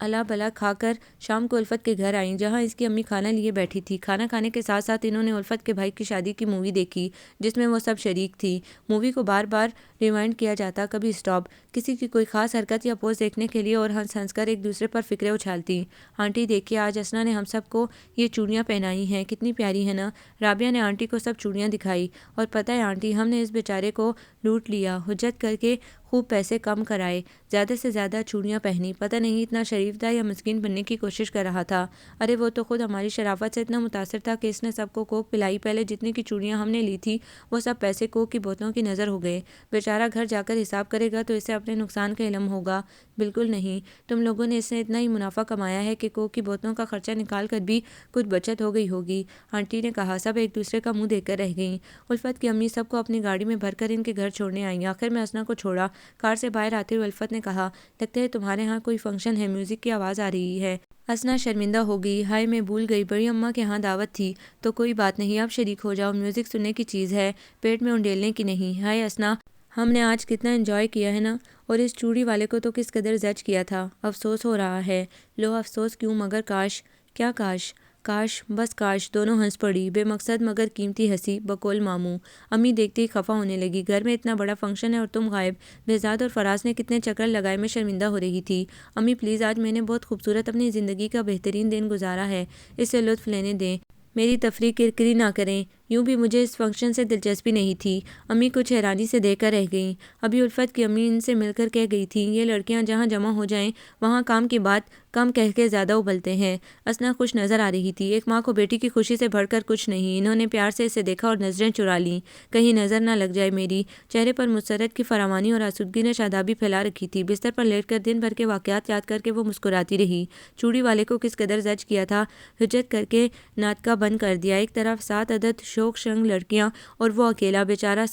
الا بلا کھا کر شام کو الفت کے گھر آئیں جہاں اس کی امی کھانا لیے بیٹھی تھی۔ کھانا کھانے کے ساتھ ساتھ انہوں نے الفت کے بھائی کی شادی کی مووی دیکھی جس میں وہ سب شریک تھی۔ مووی کو بار بار ریوائنڈ کیا جاتا، کبھی سٹاپ، کسی کی کوئی خاص حرکت یا پوز دیکھنے کے لیے، اور ہنس ہنس کر ایک دوسرے پر فکرے اچھالتی۔ آنٹی دیکھیے، آج اسنا نے ہم سب کو یہ چوڑیاں پہنائی ہیں، کتنی پیاری ہے نا؟ رابعہ نے آنٹی کو سب چوڑیاں دکھائی، اور پتہ ہے آنٹی، ہم نے اس بیچارے کو لوٹ لیا، حجت کر کے خوب پیسے کم کرائے، زیادہ سے زیادہ چوڑیاں پہنی، پتہ نہیں اتنا شریف تھا یا مسکین بننے کی کوشش کر رہا تھا۔ ارے وہ تو خود ہماری شرافت سے اتنا متاثر تھا کہ اس نے سب کو کوک پلائی، پہلے جتنی کی چوڑیاں ہم نے لی تھی وہ سب پیسے کوک کی بوتلوں کی نظر ہو گئے۔ بیچارہ گھر جا کر حساب کرے گا تو اسے اپنے نقصان کا علم ہوگا۔ بالکل نہیں، تم لوگوں نے اس سے اتنا ہی منافع کمایا ہے کہ کوک کی بوتلوں کا خرچہ نکال کر بھی کچھ بچت ہو گئی ہوگی، آنٹی نے کہا۔ سب ایک دوسرے کا منہ دیکھ کر رہ گئیں۔ الفت کی امی سب کو اپنی گاڑی میں بھر کر ان کے گھر چھوڑنے آئیں۔ آخر میں اسنا کو چھوڑا، کار سے باہر آتے ہوئے الفت نے کہا، لگتا ہے تمہارے ہاں کوئی فنکشن ہے، میوزک کی آواز آ رہی ہے۔ اسنا شرمندہ ہو گئی، ہائے میں بھول گئی، بڑی اماں کے ہاں دعوت تھی۔ تو کوئی بات نہیں، اب شریک ہو جاؤ، میوزک سننے کی چیز ہے، پیٹ میں انڈیلنے کی نہیں۔ ہائے اسنا، ہم نے آج کتنا انجوائے کیا ہے نا، اور اس چوڑی والے کو تو کس قدر زج کیا تھا، افسوس ہو رہا ہے۔ لو افسوس کیوں، مگر کاش۔ کیا کاش؟ کاش، بس کاش، دونوں ہنس پڑی، بے مقصد مگر قیمتی ہنسی، بقول ماموں۔ امی دیکھتے ہی خفا ہونے لگی، گھر میں اتنا بڑا فنکشن ہے اور تم غائب۔ بہزاد اور فراز نے کتنے چکر لگائے، میں شرمندہ ہو رہی تھی۔ امی پلیز، آج میں نے بہت خوبصورت اپنی زندگی کا بہترین دن گزارا ہے، اس سے لطف لینے دیں، میری تفریح کرکری نہ کریں۔ یوں بھی مجھے اس فنکشن سے دلچسپی نہیں تھی۔ امی کچھ حیرانی سے دیکھ کر رہ گئیں۔ ابھی الفت کی امی ان سے مل کر کہہ گئی تھیں، یہ لڑکیاں جہاں جمع ہو جائیں وہاں کام کی بات کم کہہ کے زیادہ ابلتے ہیں۔ اسنا خوش نظر آ رہی تھی، ایک ماں کو بیٹی کی خوشی سے بڑھ کر کچھ نہیں۔ انہوں نے پیار سے اسے دیکھا اور نظریں چرا لیں، کہیں نظر نہ لگ جائے میری۔ چہرے پر مسرت کی فراوانی اور آسودگی نے شادابی پھیلا رکھی تھی۔ بستر پر لیٹ کر دن بھر کے واقعات یاد کر کے وہ مسکراتی رہی۔ چوڑی والے کو کس قدر زج کیا تھا، حجت کر کے ناطقہ بند کر دیا۔ ایک طرف 7 عدد شوق شنگ لڑکیاں اور وہ اکیلا بیچارہ۔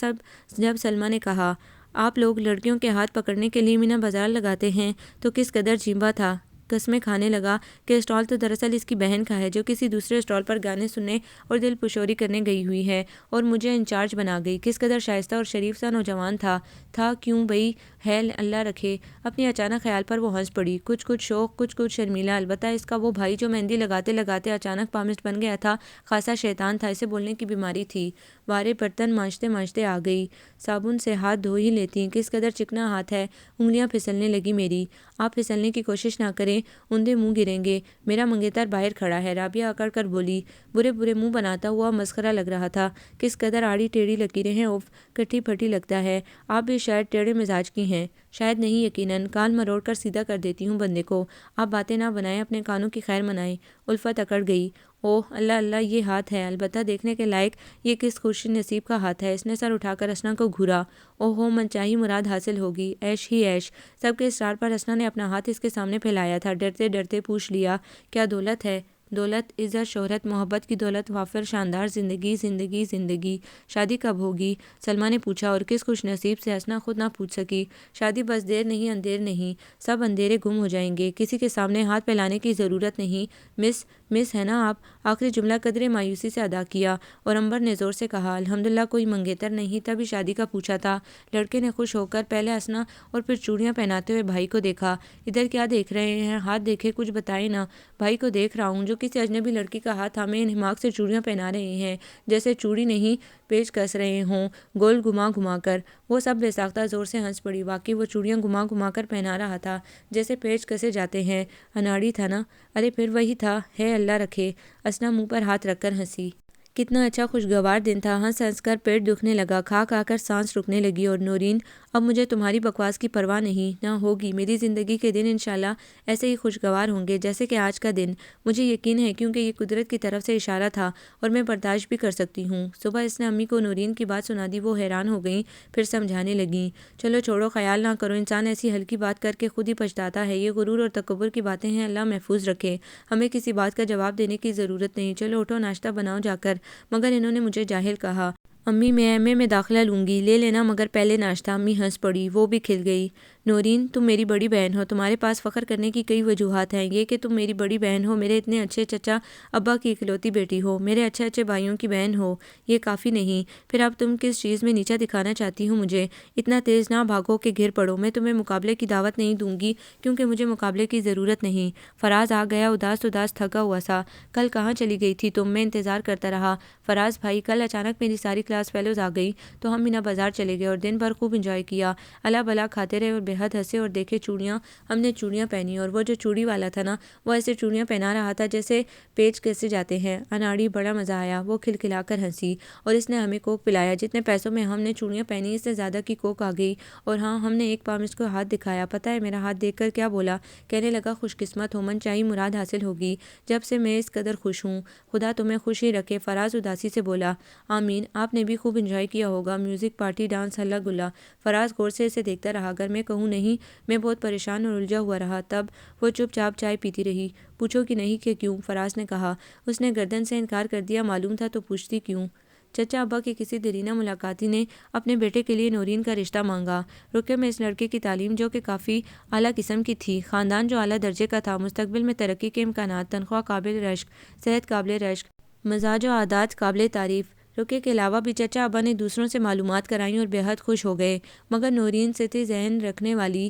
جب سلمیٰ نے کہا، آپ لوگ لڑکیوں کے ہاتھ پکڑنے کے لیے مینا بازار لگاتے ہیں، تو کس قدر چیمبا تھا۔ قسمیں کھانے لگا کہ اسٹال تو دراصل اس کی بہن کا ہے، جو کسی دوسرے اسٹال پر گانے سننے اور دل پشوری کرنے گئی ہوئی ہے اور مجھے انچارج بنا گئی۔ کس قدر شائستہ اور شریف سا نوجوان تھا کیوں بھئی، ہے اللہ رکھے۔ اپنی اچانک خیال پر وہ ہنس پڑی، کچھ شوق، کچھ شرمیلا۔ البتہ اس کا وہ بھائی جو مہندی لگاتے لگاتے اچانک پامسٹ بن گیا تھا، خاصا شیطان تھا، اسے بولنے کی بیماری تھی۔ وارے برتن مانجتے مانجتے آ گئی، صابن سے ہاتھ دھو ہی لیتی، کس قدر چکنا ہاتھ ہے۔ انگلیاں پھسلنے لگی میری۔ آپ پھسلنے کی کوشش نہ کریں، اوندھے منہ گریں گے، میرا منگیتر باہر کھڑا ہے۔ رابعہ اکڑ کر بولی، برے منہ بناتا ہوا مسخرہ لگ رہا تھا، کس قدر آڑی ٹیڑھی لکیریں ہیں، اوف، کٹھی پھٹی لگتا ہے۔ آپ بھی شاید ٹیڑھے مزاج کی ہیں۔ شاید نہیں، یقیناً۔ کان مروڑ کر سیدھا کر دیتی ہوں بندے کو۔ آپ باتیں نہ بنائیں، اپنے کانوں کی خیر منائیں۔ الفت اکڑ گئی، اوہ اللہ اللہ، یہ ہاتھ ہے، البتہ دیکھنے کے لائق۔ یہ کس خوش نصیب کا ہاتھ ہے۔ اس نے سر اٹھا کر اسنا کو گھورا۔ اوہ ہو، منچاہی مراد حاصل ہوگی، عیش ہی عیش۔ سب کے اصرار پر اسنا نے اپنا ہاتھ اس کے سامنے پھیلایا تھا۔ ڈرتے ڈرتے پوچھ لیا، کیا دولت ہے؟ دولت، عزت، شہرت، محبت کی دولت، وافر شاندار زندگی، زندگی، زندگی۔ شادی کب ہوگی؟ سلمیٰ نے پوچھا، اور کس خوش نصیب سے؟ اسنا خود نہ پوچھ سکی۔ شادی بس دیر نہیں اندیر نہیں، سب اندھیرے گم ہو جائیں گے، کسی کے سامنے ہاتھ پھیلانے کی ضرورت نہیں۔ مس ہے نا آپ؟ آخری جملہ قدرے مایوسی سے ادا کیا، اور امبر نے زور سے کہا، الحمدللہ کوئی منگیتر نہیں، تبھی شادی کا پوچھا تھا۔ لڑکے نے خوش ہو کر پہلے اسنا اور پھر چوڑیاں پہناتے ہوئے بھائی کو دیکھا۔ ادھر کیا دیکھ رہے ہیں؟ ہاتھ دیکھے، کچھ بتائیں نا۔ بھائی کو دیکھ رہا ہوں، جو کسی اجنبی لڑکی کا ہاتھ تھامے انہماک سے چوڑیاں پہنا رہے ہیں، جیسے چوڑی نہیں پیچ کس رہے ہوں، گول گھما گھما کر۔ وہ سب بے ساختہ زور سے ہنس پڑی۔ واقعی وہ چوڑیاں گھما گھما کر پہنا رہا تھا، جیسے پیچ کسے جاتے ہیں۔ اناڑی تھا نا؟ ارے پھر وہی تھا، ہے اللہ رکھے۔ اسنا منہ پر ہاتھ رکھ کر ہنسی۔ کتنا اچھا خوشگوار دن تھا۔ ہنس ہنس کر پیٹ دکھنے لگا، کھا کھا کر سانس رکنے لگی۔ اور نورین، اب مجھے تمہاری بکواس کی پرواہ نہیں، نہ ہوگی۔ میری زندگی کے دن انشاءاللہ ایسے ہی خوشگوار ہوں گے جیسے کہ آج کا دن۔ مجھے یقین ہے، کیونکہ یہ قدرت کی طرف سے اشارہ تھا اور میں برداشت بھی کر سکتی ہوں۔ صبح اس نے امی کو نورین کی بات سنا دی۔ وہ حیران ہو گئیں، پھر سمجھانے لگیں، چلو چھوڑو، خیال نہ کرو، انسان ایسی ہلکی بات کر کے خود ہی پچھتاتا ہے۔ یہ غرور اور تکبر کی باتیں ہیں، اللہ محفوظ رکھے۔ ہمیں کسی بات کا جواب دینے کی ضرورت نہیں۔ چلو اٹھو، ناشتہ بناؤ جا کر۔ مگر انہوں نے مجھے جاہل کہا۔ امی، میں ایم اے میں داخلہ لوں گی، لے لینا، مگر پہلے ناشتہ۔ امی ہنس پڑی، وہ بھی کھل گئی۔ نورین، تم میری بڑی بہن ہو، تمہارے پاس فخر کرنے کی کئی وجوہات ہیں۔ یہ کہ تم میری بڑی بہن ہو، میرے اتنے اچھے چچا ابا کی اکلوتی بیٹی ہو، میرے اچھے اچھے بھائیوں کی بہن ہو، یہ کافی نہیں؟ پھر اب تم کس چیز میں نیچا دکھانا چاہتی ہو مجھے؟ اتنا تیز نہ بھاگو کہ گر پڑو۔ میں تمہیں مقابلے کی دعوت نہیں دوں گی، کیونکہ مجھے مقابلے کی ضرورت نہیں۔ فراز آ گیا، اداس تھکا ہوا سا۔ کل کہاں چلی گئی تھی تم؟ میں انتظار کرتا رہا۔ فراز بھائی، کل اچانک میری ساری کلاس فیلوز آ گئی، تو ہم مینا بازار چلے گئے اور دن بھر خوب انجوائے کیا، الا بلا کھاتے رہے اور بے حد ہنسے اور دیکھے چوڑیاں۔ ہم نے چوڑیاں پہنی، اور وہ جو چوڑی والا تھا نا، وہ ایسے چوڑیاں پہنا رہا تھا جیسے پیچ کسے جاتے ہیں۔ اناڑی، بڑا مزہ آیا۔ وہ کھلکھلا کر ہنسی، اور اس نے ہمیں کوک پلایا۔ جتنے پیسوں میں ہم نے چوڑیاں پہنی، اس سے زیادہ کی کوک آ گئی۔ اور ہاں، ہم نے ایک پام اس کو ہاتھ دکھایا، پتہ ہے میرا ہاتھ دیکھ کر کیا بولا؟ کہنے لگا، خوش قسمت ہو، من چاہی مراد حاصل ہوگی۔ جب سے میں اس قدر خوش ہوں، خدا تمہیں خوش ہی رکھے۔ فراز اداسی سے بولا، آمین۔ آپ نے بھی خوب انجوائے کیا ہوگا، میوزک، پارٹی، ڈانس، ہلا گلا۔ فراز غور سے اسے دیکھتا رہا۔ اگر میں کہوں نہیں، میں بہت پریشان اور الجھا ہوا رہا۔ تب وہ چپ چاپ چائے پیتی رہی۔ پوچھو کہ نہیں کہ کیوں؟ فراز نے کہا۔ اس نے گردن سے انکار کر دیا، معلوم تھا تو پوچھتی کیوں؟ چچا ابا کی کسی دیرینہ ملاقاتی نے اپنے بیٹے کے لیے نورین کا رشتہ مانگا۔ رقیہ میں اس لڑکے کی تعلیم جو کہ کافی اعلیٰ قسم کی تھی، خاندان جو اعلیٰ درجے کا تھا، مستقبل میں ترقی کے امکانات، تنخواہ قابل رشک، صحت قابل رشک، مزاج و عادات قابل تعریف۔ رقیہ کے علاوہ بھی چچا ابا نے دوسروں سے معلومات کرائیں اور بے حد خوش ہو گئے، مگر نورین سطحی ذہن رکھنے والی،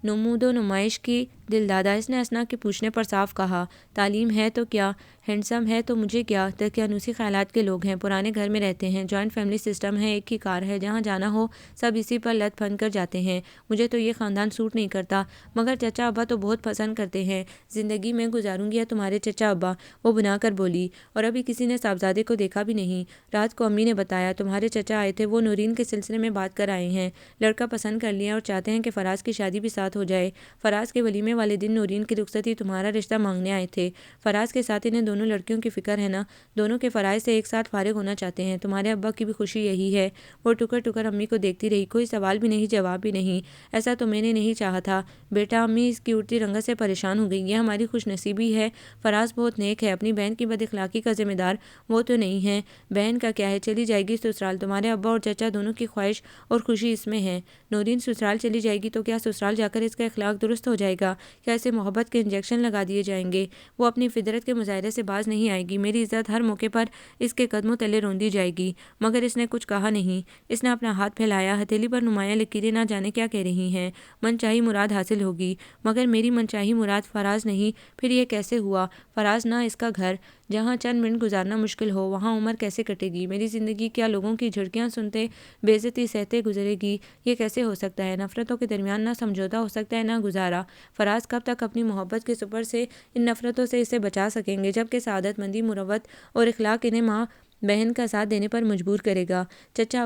نمود و نمائش کی دل دادا، اس نے اسنا کے پوچھنے پر صاف کہا۔ تعلیم ہے تو کیا، ہینڈسم ہے تو مجھے کیا، دقیانوسی خیالات کے لوگ ہیں، پرانے گھر میں رہتے ہیں، جوائنٹ فیملی سسٹم ہے، ایک ہی کار ہے، جہاں جانا ہو سب اسی پر لت پھن کر جاتے ہیں۔ مجھے تو یہ خاندان سوٹ نہیں کرتا، مگر چچا ابا تو بہت پسند کرتے ہیں۔ زندگی میں گزاروں گی یا تمہارے چچا ابا، وہ بنا کر بولی، اور ابھی کسی نے صاحبزادے کو دیکھا بھی نہیں۔ رات کو امی نے بتایا تمہارے چچا آئے تھے، وہ نورین کے سلسلے میں بات کر آئے ہیں، لڑکا پسند کر لیا اور چاہتے ہیں کہ فراز کی شادی بھی ساتھ ہو جائے۔ فراز کے ولیمے والے دن نورین کی رخصتی تمہارا رشتہ مانگنے آئے تھے۔ فراز کے ساتھ انہیں دونوں لڑکیوں کی فکر ہے نا، دونوں کے فرائض سے ایک ساتھ فارغ ہونا چاہتے ہیں۔ تمہارے ابا کی بھی خوشی یہی ہے۔ وہ ٹکر ٹکر امی کو دیکھتی رہی، کوئی سوال بھی نہیں، جواب بھی نہیں۔ ایسا تو میں نے نہیں چاہا تھا بیٹا، امی اس کی اٹھتی رنگت سے پریشان ہو گئی، یہ ہماری خوش نصیبی ہے۔ فراز بہت نیک ہے، اپنی بہن کی بد اخلاقی کا ذمہ دار وہ تو نہیں ہے۔ بہن کا کیا ہے، چلی جائے گی سسرال، تمہارے ابا اور چچا دونوں کی خواہش اور خوشی اس میں ہے۔ نورین سسرال چلی جائے گی تو کیا سسرال جا کر اس کا اخلاق درست ہو جائے گا، کیا اسے محبت کے انجیکشن لگا دیے جائیں گے؟ وہ اپنی فطرت کے مظاہرے سے باز نہیں آئے گی، میری عزت ہر موقع پر اس کے قدموں تلے روندی جائے گی۔ مگر اس نے کچھ کہا نہیں۔ اس نے اپنا ہاتھ پھیلایا، ہتھیلی پر نمایاں لکیریں نہ جانے کیا کہہ رہی ہیں۔ من چاہی مراد حاصل ہوگی، مگر میری من چاہی مراد فراز نہیں، پھر یہ کیسے ہوا؟ فراز نہ اس کا گھر، جہاں چند منٹ گزارنا مشکل ہو، وہاں عمر کیسے کٹے گی؟ میری زندگی کیا لوگوں کی جھڑکیاں سنتے، بے عزتی سہتے گزرے گی؟ یہ کیسے ہو سکتا ہے؟ نفرتوں کے درمیان نہ سمجھوتہ ہو سکتا ہے نہ گزارا۔ فراز کب تک اپنی محبت کے سپر سے ان نفرتوں سے اسے بچا سکیں گے، جبکہ سعادت مندی، مروت اور اخلاق انہیں ماں بہن کا ساتھ دینے پر مجبور کرے گا؟ چچا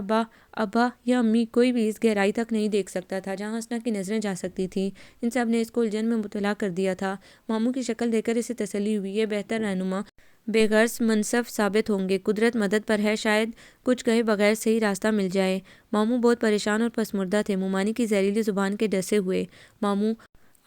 ابا یا امی، کوئی بھی اس گہرائی تک نہیں دیکھ سکتا تھا جہاں اسنا کی نظریں جا سکتی تھیں۔ ان سب نے اس کو الجھن میں مبتلا کر دیا تھا۔ ماموں کی شکل دیکھ کر اسے تسلی ہوئی، یہ بہتر رہنما بے غرض منصف ثابت ہوں گے، قدرت مدد پر ہے، شاید کچھ کہے بغیر صحیح راستہ مل جائے۔ ماموں بہت پریشان اور پسمردہ تھے، مومانی کی زہریلی زبان کے ڈسے ہوئے۔ ماموں،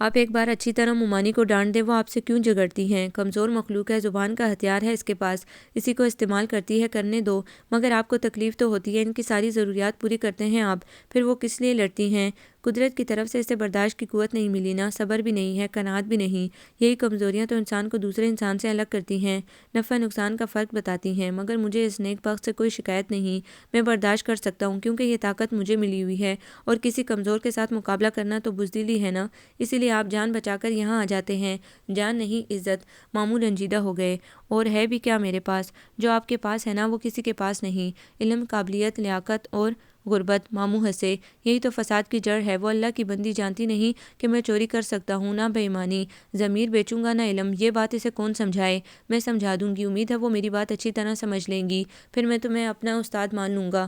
آپ ایک بار اچھی طرح مومانی کو ڈانٹ دیں، وہ آپ سے کیوں جھگڑتی ہیں؟ کمزور مخلوق ہے، زبان کا ہتھیار ہے اس کے پاس، اسی کو استعمال کرتی ہے، کرنے دو۔ مگر آپ کو تکلیف تو ہوتی ہے، ان کی ساری ضروریات پوری کرتے ہیں آپ، پھر وہ کس لیے لڑتی ہیں؟ قدرت کی طرف سے اسے برداشت کی قوت نہیں ملی، نہ صبر بھی نہیں ہے، قناعت بھی نہیں۔ یہی کمزوریاں تو انسان کو دوسرے انسان سے الگ کرتی ہیں، نفع نقصان کا فرق بتاتی ہیں۔ مگر مجھے اس نیک بخت سے کوئی شکایت نہیں، میں برداشت کر سکتا ہوں، کیونکہ یہ طاقت مجھے ملی ہوئی ہے، اور کسی کمزور کے ساتھ مقابلہ کرنا تو بزدلی ہے نا، اسی لیے آپ جان بچا کر یہاں آ جاتے ہیں۔ جان نہیں، عزت۔ ماموں رنجیدہ ہو گئے۔ اور ہے بھی کیا میرے پاس؟ جو آپ کے پاس ہے نا، وہ کسی کے پاس نہیں، علم، قابلیت، لیاقت اور غربت۔ ماموں ہنسے۔ یہی تو فساد کی جڑ ہے، وہ اللہ کی بندی جانتی نہیں کہ میں چوری کر سکتا ہوں، نہ بے ایمانی، ضمیر بیچوں گا، نہ علم۔ یہ بات اسے کون سمجھائے؟ میں سمجھا دوں گی، امید ہے وہ میری بات اچھی طرح سمجھ لیں گی، پھر میں تمہیں اپنا استاد مان لوں گا۔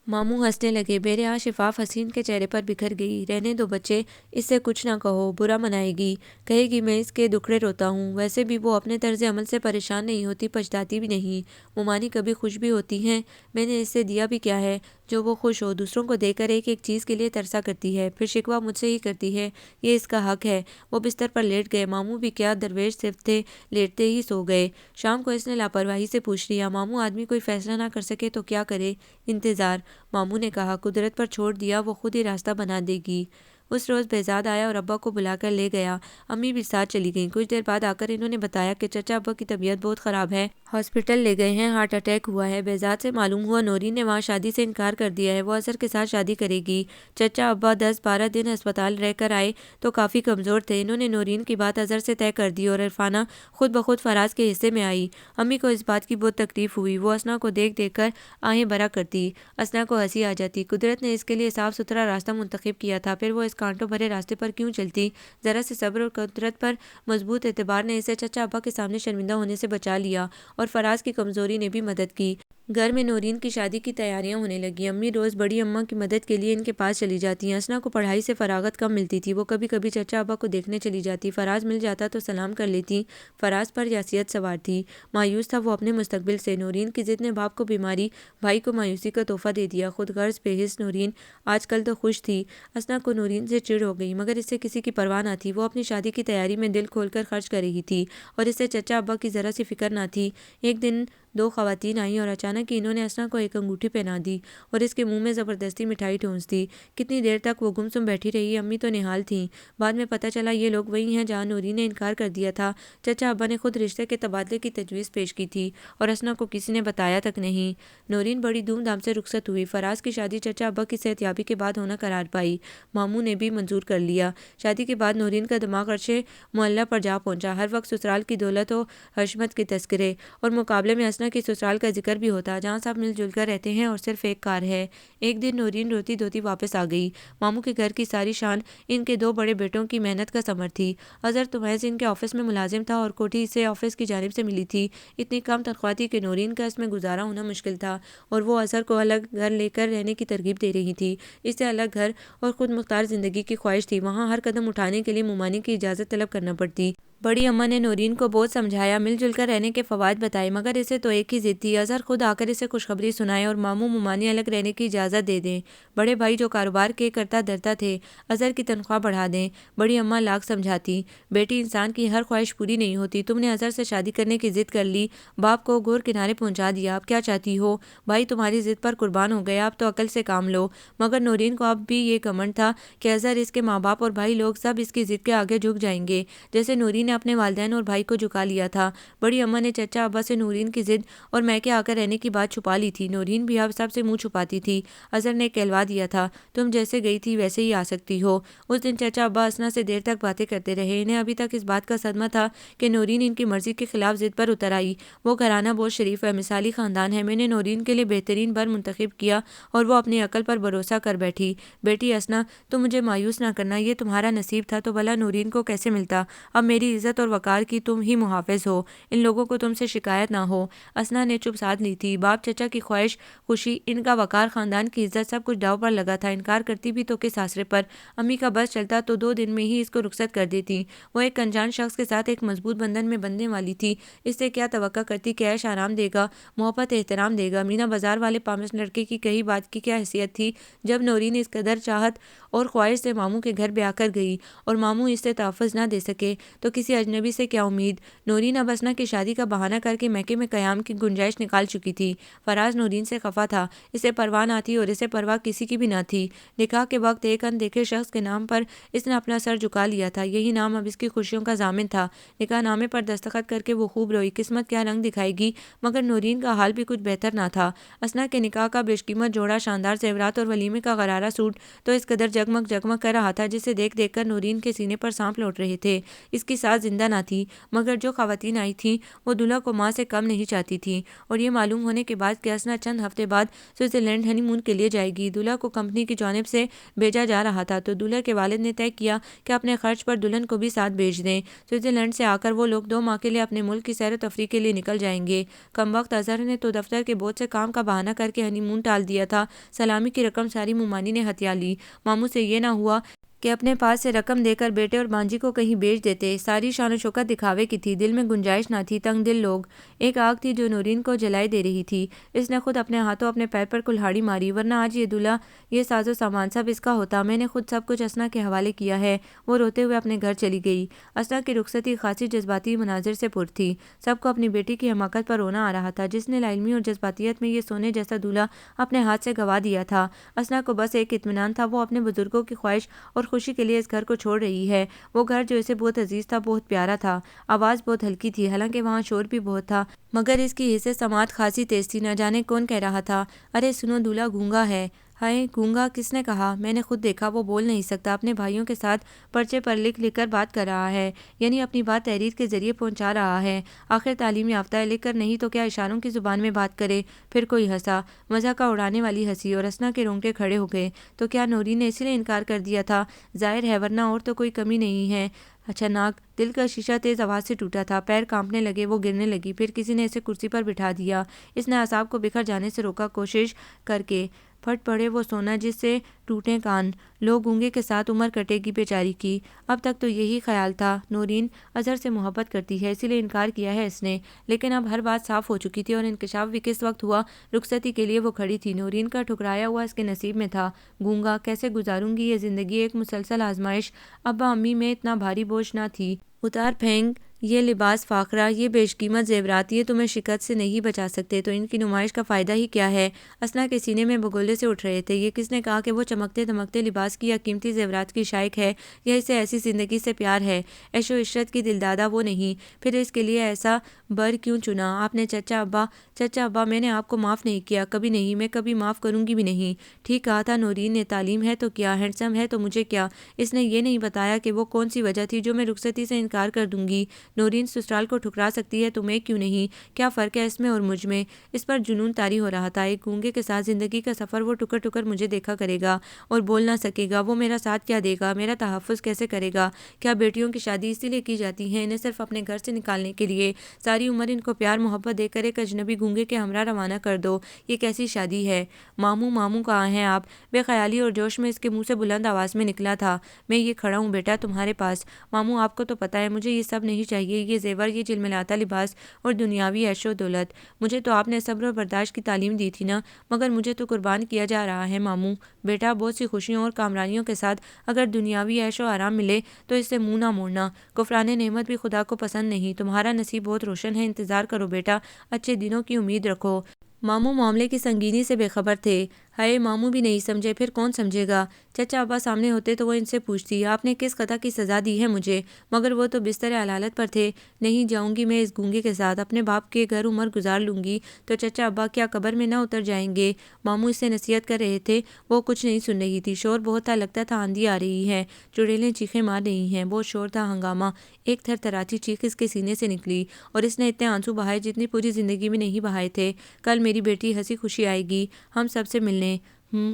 ماموں ہنسنے لگے، بے رحا شفاف حسین کے چہرے پر بکھر گئی۔ رہنے دو بچے، اس سے کچھ نہ کہو، برا منائے گی، کہے گی میں اس کے دکھڑے روتا ہوں۔ ویسے بھی وہ اپنے طرز عمل سے پریشان نہیں ہوتی، پچھتاتی بھی نہیں۔ مومانی کبھی خوش بھی ہوتی ہیں، میں نے اسے دیا بھی کیا ہے جو وہ خوش ہو؟ دوسروں کو دے کر ایک ایک چیز کے لیے ترسا کرتی ہے، پھر شکوہ مجھ سے ہی کرتی ہے، یہ اس کا حق ہے۔ وہ بستر پر لیٹ گئے۔ ماموں بھی کیا درویش صرف تھے، لیٹتے ہی سو گئے۔ شام کو اس نے لاپرواہی سے پوچھ لیا، ماموں آدمی کوئی فیصلہ نہ کر سکے تو کیا کرے؟ انتظار۔ ماموں نے کہا، قدرت پر چھوڑ دیا، وہ خود ہی راستہ بنا دے گی۔ اس روز بہزاد آیا اور ابا کو بلا کر لے گیا، امی بھی ساتھ چلی گئیں۔ کچھ دیر بعد آ کر انہوں نے بتایا کہ چچا ابا کی طبیعت بہت خراب ہے، ہاسپٹل لے گئے ہیں، ہارٹ اٹیک ہوا ہے۔ بہزاد سے معلوم ہوا نورین نے وہاں شادی سے انکار کر دیا ہے، وہ اظہر کے ساتھ شادی کرے گی۔ چچا ابا 10-12 دن ہسپتال رہ کر آئے تو کافی کمزور تھے، انہوں نے نورین کی بات اظہر سے طے کر دی اور عرفانہ خود بخود فراز کے حصے میں آئی۔ امی کو اس بات کی بہت تکلیف ہوئی، وہ اسنا کو دیکھ دیکھ کر آہیں بھرا کرتی، اسنا کو ہنسی آ جاتی۔ قدرت نے اس کے لیے صاف ستھرا راستہ منتخب کیا تھا، پھر وہ اس کانٹوں بھرے راستے پر کیوں چلتی؟ ذرا سے صبر اور قدرت پر مضبوط اعتبار نے اسے چچا ابا کے سامنے شرمندہ ہونے سے بچا لیا، اور فراز کی کمزوری نے بھی مدد کی۔ گھر میں نورین کی شادی کی تیاریاں ہونے لگیں۔ امی روز بڑی اماں کی مدد کے لیے ان کے پاس چلی جاتی ہیں۔ اسنا کو پڑھائی سے فراغت کم ملتی تھی، وہ کبھی کبھی چچا ابا کو دیکھنے چلی جاتی، فراز مل جاتا تو سلام کر لیتی۔ فراز پر یاسیت سوار تھی، مایوس تھا وہ اپنے مستقبل سے۔ نورین کی ضد نے باپ کو بیماری، بھائی کو مایوسی کا تحفہ دے دیا۔ خود غرض بے حس نورین آج کل تو خوش تھی۔ اسنا کو نورین سے چڑ ہو گئی، مگر اس سے کسی کی پرواہ نہ تھی، وہ اپنی شادی کی تیاری میں دل کھول کر خرچ کر رہی تھی، اور اس سے چچا ابا کی ذرا سی فکر نہ تھی۔ ایک دن دو خواتین آئیں اور اچانک ہی انہوں نے اسنا کو ایک انگوٹھی پہنا دی اور اس کے منہ میں زبردستی مٹھائی ٹھونس دی۔ کتنی دیر تک وہ گمسم بیٹھی رہی، امی تو نہال تھیں۔ بعد میں پتہ چلا یہ لوگ وہی ہیں جہاں نورین نے انکار کر دیا تھا۔ چچا ابا نے خود رشتے کے تبادلے کی تجویز پیش کی تھی اور اسنا کو کسی نے بتایا تک نہیں۔ نورین بڑی دھوم دھام سے رخصت ہوئی۔ فراز کی شادی چچا ابا کی صحت یابی کے بعد ہونا قرار پائی۔ ماموں نے بھی منظور کر لیا۔ شادی کے بعد نورین کا دماغ عرش معلیٰ پر جا پہنچا۔ ہر وقت سسرال کی دولت و حشمت کے تذکرے اور مقابلے میں اسنا کی سسرال کا ذکر بھی ہوتا جہاں سب مل جل کر رہتے ہیں اور صرف ایک کار ہے۔ ایک دن نورین روتی دھوتی واپس آ گئی۔ ماموں کے گھر کی ساری شان ان کے دو بڑے بیٹوں کی محنت کا ثمر تھی۔ اظہر تو محض ان کے آفس میں ملازم تھا اور کوٹھی اسے آفس کی جانب سے ملی تھی۔ اتنی کم تنخواہ تھی کہ نورین کا اس میں گزارا ہونا مشکل تھا اور وہ اظہر کو الگ گھر لے کر رہنے کی ترغیب دے رہی تھی۔ اس سے الگ گھر اور خود مختار زندگی کی خواہش تھی۔ وہاں ہر قدم اٹھانے کے لیے ممانی کی اجازت طلب کرنا پڑتی۔ بڑی اماں نے نورین کو بہت سمجھایا، مل جل کر رہنے کے فوائد بتائے، مگر اسے تو ایک ہی ضد تھی، اظہر خود آ کر اسے خوشخبری سنائے اور ماموں ممانی الگ رہنے کی اجازت دے دیں۔ بڑے بھائی جو کاروبار کے کرتا دھرتا تھے، اظہر کی تنخواہ بڑھا دیں۔ بڑی اماں لاکھ سمجھاتی، بیٹی انسان کی ہر خواہش پوری نہیں ہوتی، تم نے اظہر سے شادی کرنے کی ضد کر لی، باپ کو گور کنارے پہنچا دیا، اب کیا چاہتی ہو؟ بھائی تمہاری ضد پر قربان ہو گیا، اب تو عقل سے کام لو۔ مگر نورین کو اب بھی یہ گھمنڈ تھا کہ اظہر، اس کے ماں باپ اور بھائی لوگ سب اس کی ضد کے آگے جھک جائیں گے، جیسے نورین نے اپنے والدین اور بھائی کو جھکا لیا تھا۔ بڑی اماں نے چچا ابا سے نورین کی ضد اور میکے آ کر رہنے کی بات چھپا لی تھی۔ نورین بھی اب سب سے منہ چھپاتی تھی۔ اظہر نے کہلوا دیا تھا، تم جیسے گئی تھی ویسے ہی آ سکتی ہو۔ اس دن چچا ابا اسنا سے دیر تک باتیں کرتے رہے۔ انہیں ابھی تک اس بات کا صدمہ تھا کہ نورین ان کی مرضی کے خلاف ضد پر اتر آئی۔ وہ گھرانہ بہت شریف ہے، مثالی خاندان ہے، میں نے نورین کے لیے بہترین بر منتخب کیا اور وہ اپنی عقل پر بھروسہ کر بیٹھی۔ بیٹی اسنا، تم مجھے مایوس نہ کرنا، یہ تمہارا نصیب تھا تو بھلا نورین کو کیسے ملتا؟ اب میری عزت اور وقار کی تم ہی محافظ ہو، ان لوگوں کو تم سے شکایت نہ ہو۔ اسنا نے چپ سادھ لی تھی۔ باپ چچا کی خواہش، خوشی، ان کا وقار، خاندان کی عزت، سب کچھ داؤ پر لگا تھا۔ انکار کرتی بھی تو کس آسرے پر؟ امی کا بس چلتا تو 2 دن میں ہی اس کو رخصت کر دیتی۔ وہ ایک انجان شخص کے ساتھ ایک مضبوط بندھن میں بندھنے والی تھی، اس سے کیا توقع کرتی کہ عیش آرام دے گا، محبت احترام دے گا؟ مینا بازار والے پامس لڑکے کی کہی بات کی کیا حیثیت تھی؟ جب نورین اس قدر چاہت اور خواہش سے ماموں کے گھر بیاہ کر گئی اور ماموں اس سے تحفظ نہ دے سکے تو کسی اجنبی سے کیا امید؟ نورین اب اسنا کی شادی کا بہانہ کر کے میکے میں قیام کی گنجائش نکال چکی تھی۔ فراز نورین سے خفا تھا، اسے پرواہ نہ تھی اور اسے پرواہ کسی کی بھی نہ تھی۔ نکاح کے وقت ایک اندیکھے شخص کے نام پر اس نے اپنا سر جھکا لیا تھا، یہی نام اب اس کی خوشیوں کا ضامن تھا۔ نکاح نامے پر دستخط کر کے وہ خوب روئی، قسمت کیا رنگ دکھائے گی، مگر نورین کا حال بھی کچھ بہتر نہ تھا۔ اسنا کے نکاح کا بیش قیمت جوڑا، شاندار زیورات اور ولیمے کا غرارہ سوٹ تو اس قدر جگمگ جگمگ کر رہا تھا جسے دیکھ دیکھ کر نورین کے سینے پر سانپ لوٹ رہے تھے۔ اس کی ساس زندہ نہ تھی، مگر جو خواتین آئی تھیں وہ دلہا کو ماں سے کم نہیں چاہتی تھیں، اور یہ معلوم ہونے کے بعد کہ اسنا چند ہفتے بعد سوئٹزرلینڈ ہنی مون کے لیے جائے گی، دلہا کو کمپنی کی جانب سے بھیجا جا رہا تھا، تو دلہے کے والد نے طے کیا کہ اپنے خرچ پر دلہن کو بھی ساتھ بھیج دیں۔ سوئٹزرلینڈ سے آ کر وہ لوگ 2 ماہ کے لیے اپنے ملک کی سیر و تفریح کے لیے نکل جائیں گے۔ کم وقت اظہر نے تو دفتر کے بہت سے کام کا بہانہ کر کے ہنی مون ٹال دیا تھا۔ سلامی کی رقم ساری ممانی نے ہتھیا لی۔ ماموں سے یہ نہ ہوا کہ اپنے پاس سے رقم دے کر بیٹے اور بانجی کو کہیں بھیج دیتے۔ ساری شان و شوکت دکھاوے کی تھی، دل میں گنجائش نہ تھی، تنگ دل لوگ۔ ایک آگ تھی جو نورین کو جلائے دے رہی تھی۔ اس نے خود اپنے ہاتھوں اپنے پیر پر کلہاڑی ماری، ورنہ آج یہ دلہا، یہ ساز و سامان سب اس کا ہوتا۔ میں نے خود سب کچھ اسنا کے حوالے کیا ہے۔ وہ روتے ہوئے اپنے گھر چلی گئی۔ اسنا کی رخصتی خاصی جذباتی مناظر سے پر تھی۔ سب کو اپنی بیٹی کی حماقت پر رونا آ رہا تھا، جس نے لاعلمی اور جذباتیت میں یہ سونے جیسا دلہا اپنے ہاتھ سے گوا دیا تھا۔ اسنا کو بس ایک اطمینان تھا، وہ اپنے بزرگوں کی خواہش اور خوشی کے لیے اس گھر کو چھوڑ رہی ہے۔ وہ گھر جو اسے بہت عزیز تھا، بہت پیارا تھا۔ آواز بہت ہلکی تھی، حالانکہ وہاں شور بھی بہت تھا، مگر اس کی حس سماعت خاصی تیز تھی۔ نہ جانے کون کہہ رہا تھا، ارے سنو، دلہا گونگا ہے۔ ہائے، گونگا؟ کس نے کہا؟ میں نے خود دیکھا، وہ بول نہیں سکتا، اپنے بھائیوں کے ساتھ پرچے پر لکھ لکھ کر بات کر رہا ہے، یعنی اپنی بات تحریر کے ذریعے پہنچا رہا ہے۔ آخر تعلیم یافتہ ہے، لکھ کر نہیں تو کیا اشاروں کی زبان میں بات کرے؟ پھر کوئی ہنسا، مزاح کا اڑانے والی ہنسی، اور اسنا کے رونگٹے کھڑے ہو گئے۔ تو کیا نورین نے اسی لیے انکار کر دیا تھا؟ ظاہر ہے، ورنہ اور تو کوئی کمی نہیں ہے۔ اچانک دل کا شیشہ تیز آواز سے ٹوٹا تھا، پیر کانپنے لگے، وہ گرنے لگی، پھر کسی نے اسے کرسی پر بٹھا دیا۔ اس نے اعصاب کو بکھر جانے سے روکا، کوشش کر کے۔ پھٹ پڑے وہ سونا جس سے ٹوٹے کان، لو گونگے کے ساتھ عمر کٹے گی بیچاری کی۔ اب تک تو یہی خیال تھا، نورین اظہر سے محبت کرتی ہے، اسی لیے انکار کیا ہے اس نے۔ لیکن اب ہر بات صاف ہو چکی تھی، اور انکشاف بھی کس وقت ہوا؟ رخصتی کے لیے وہ کھڑی تھی، نورین کا ٹھکرایا ہوا اس کے نصیب میں تھا۔ گونگا کیسے گزاروں گی یہ زندگی، ایک مسلسل آزمائش۔ ابا امی میں اتنا بھاری بوجھ نہ تھی، اتار پھینک یہ لباس فاخرہ، یہ بیش قیمت زیورات، یہ تمہیں شکست سے نہیں بچا سکتے، تو ان کی نمائش کا فائدہ ہی کیا ہے؟ اسنا کے سینے میں بگولے سے اٹھ رہے تھے۔ یہ کس نے کہا کہ وہ چمکتے دمکتے لباس کی یا قیمتی زیورات کی شائق ہے یا اسے ایسی زندگی سے پیار ہے؟ عیش و عشرت کی دلدادہ وہ نہیں، پھر اس کے لیے ایسا بر کیوں چنا آپ نے؟ چچا ابا میں نے آپ کو معاف نہیں کیا، کبھی نہیں، میں کبھی معاف کروں گی بھی نہیں۔ ٹھیک کہا تھا نورین نے، تعلیم ہے تو کیا، ہینڈسم ہے تو مجھے کیا؟ اس نے یہ نہیں بتایا کہ وہ کون سی وجہ تھی جو میں رخصتی سے انکار کر دوں گی۔ نورین سسرال کو ٹھکرا سکتی ہے تو میں کیوں نہیں؟ کیا فرق ہے اس میں اور مجھ میں؟ اس پر جنون طاری ہو رہا تھا۔ ایک گونگے کے ساتھ زندگی کا سفر، وہ ٹکر ٹکر مجھے دیکھا کرے گا اور بول نہ سکے گا، وہ میرا ساتھ کیا دے گا، میرا تحفظ کیسے کرے گا؟ کیا بیٹیوں کی شادی اسی لیے کی جاتی ہے، انہیں صرف اپنے گھر سے نکالنے کے لیے؟ ساری عمر ان کو پیار محبت دے کر ایک اجنبی گونگے کے ہمراہ روانہ کر دو، یہ کیسی شادی ہے؟ ماموں کہاں ہیں آپ؟ بے خیالی اور جوش میں اس کے منہ سے بلند آواز میں نکلا تھا، میں یہ کھڑا ہوں بیٹا تمہارے پاس۔ ماموں آپ کو تو پتہ ہے مجھے یہ سب نہیں چاہیے، یہ زیور، یہ جلملاتا لباس اور دنیاوی عیش و دولت۔ مجھے تو آپ نے صبر و برداشت کی تعلیم دی تھی نا، مگر مجھے تو قربان کیا جا رہا ہے ماموں۔ بیٹا بہت سی خوشیوں اور کامرانیوں کے ساتھ اگر دنیاوی عیش و آرام ملے تو اس سے منہ نہ موڑنا، کفران نعمت بھی خدا کو پسند نہیں۔ تمہارا نصیب بہت روشن ہے، انتظار کرو بیٹا، اچھے دنوں کی امید رکھو۔ ماموں معاملے کی سنگینی سے بے خبر تھے۔ ہائے ماموں بھی نہیں سمجھے، پھر کون سمجھے گا؟ چچا ابا سامنے ہوتے تو وہ ان سے پوچھتی، آپ نے کس خطا کی سزا دی ہے مجھے؟ مگر وہ تو بستر علالت پر تھے۔ نہیں جاؤں گی میں اس گونگے کے ساتھ، اپنے باپ کے گھر عمر گزار لوں گی تو چچا ابا کیا قبر میں نہ اتر جائیں گے؟ ماموں اس سے نصیحت کر رہے تھے، وہ کچھ نہیں سن رہی تھی۔ شور بہت تھا، لگتا تھا آندھی آ رہی ہے، چڑیلیں چیخیں مار رہی ہیں، بہت شور تھا، ہنگامہ۔ ایک تھر تھراتی چیخ اس کے سینے سے نکلی اور اس نے اتنے آنسو بہائے جتنی پوری زندگی میں نہیں بہائے تھے۔ کل میری بیٹی ہنسی خوشی آئے گی ہم سب سے ملنے۔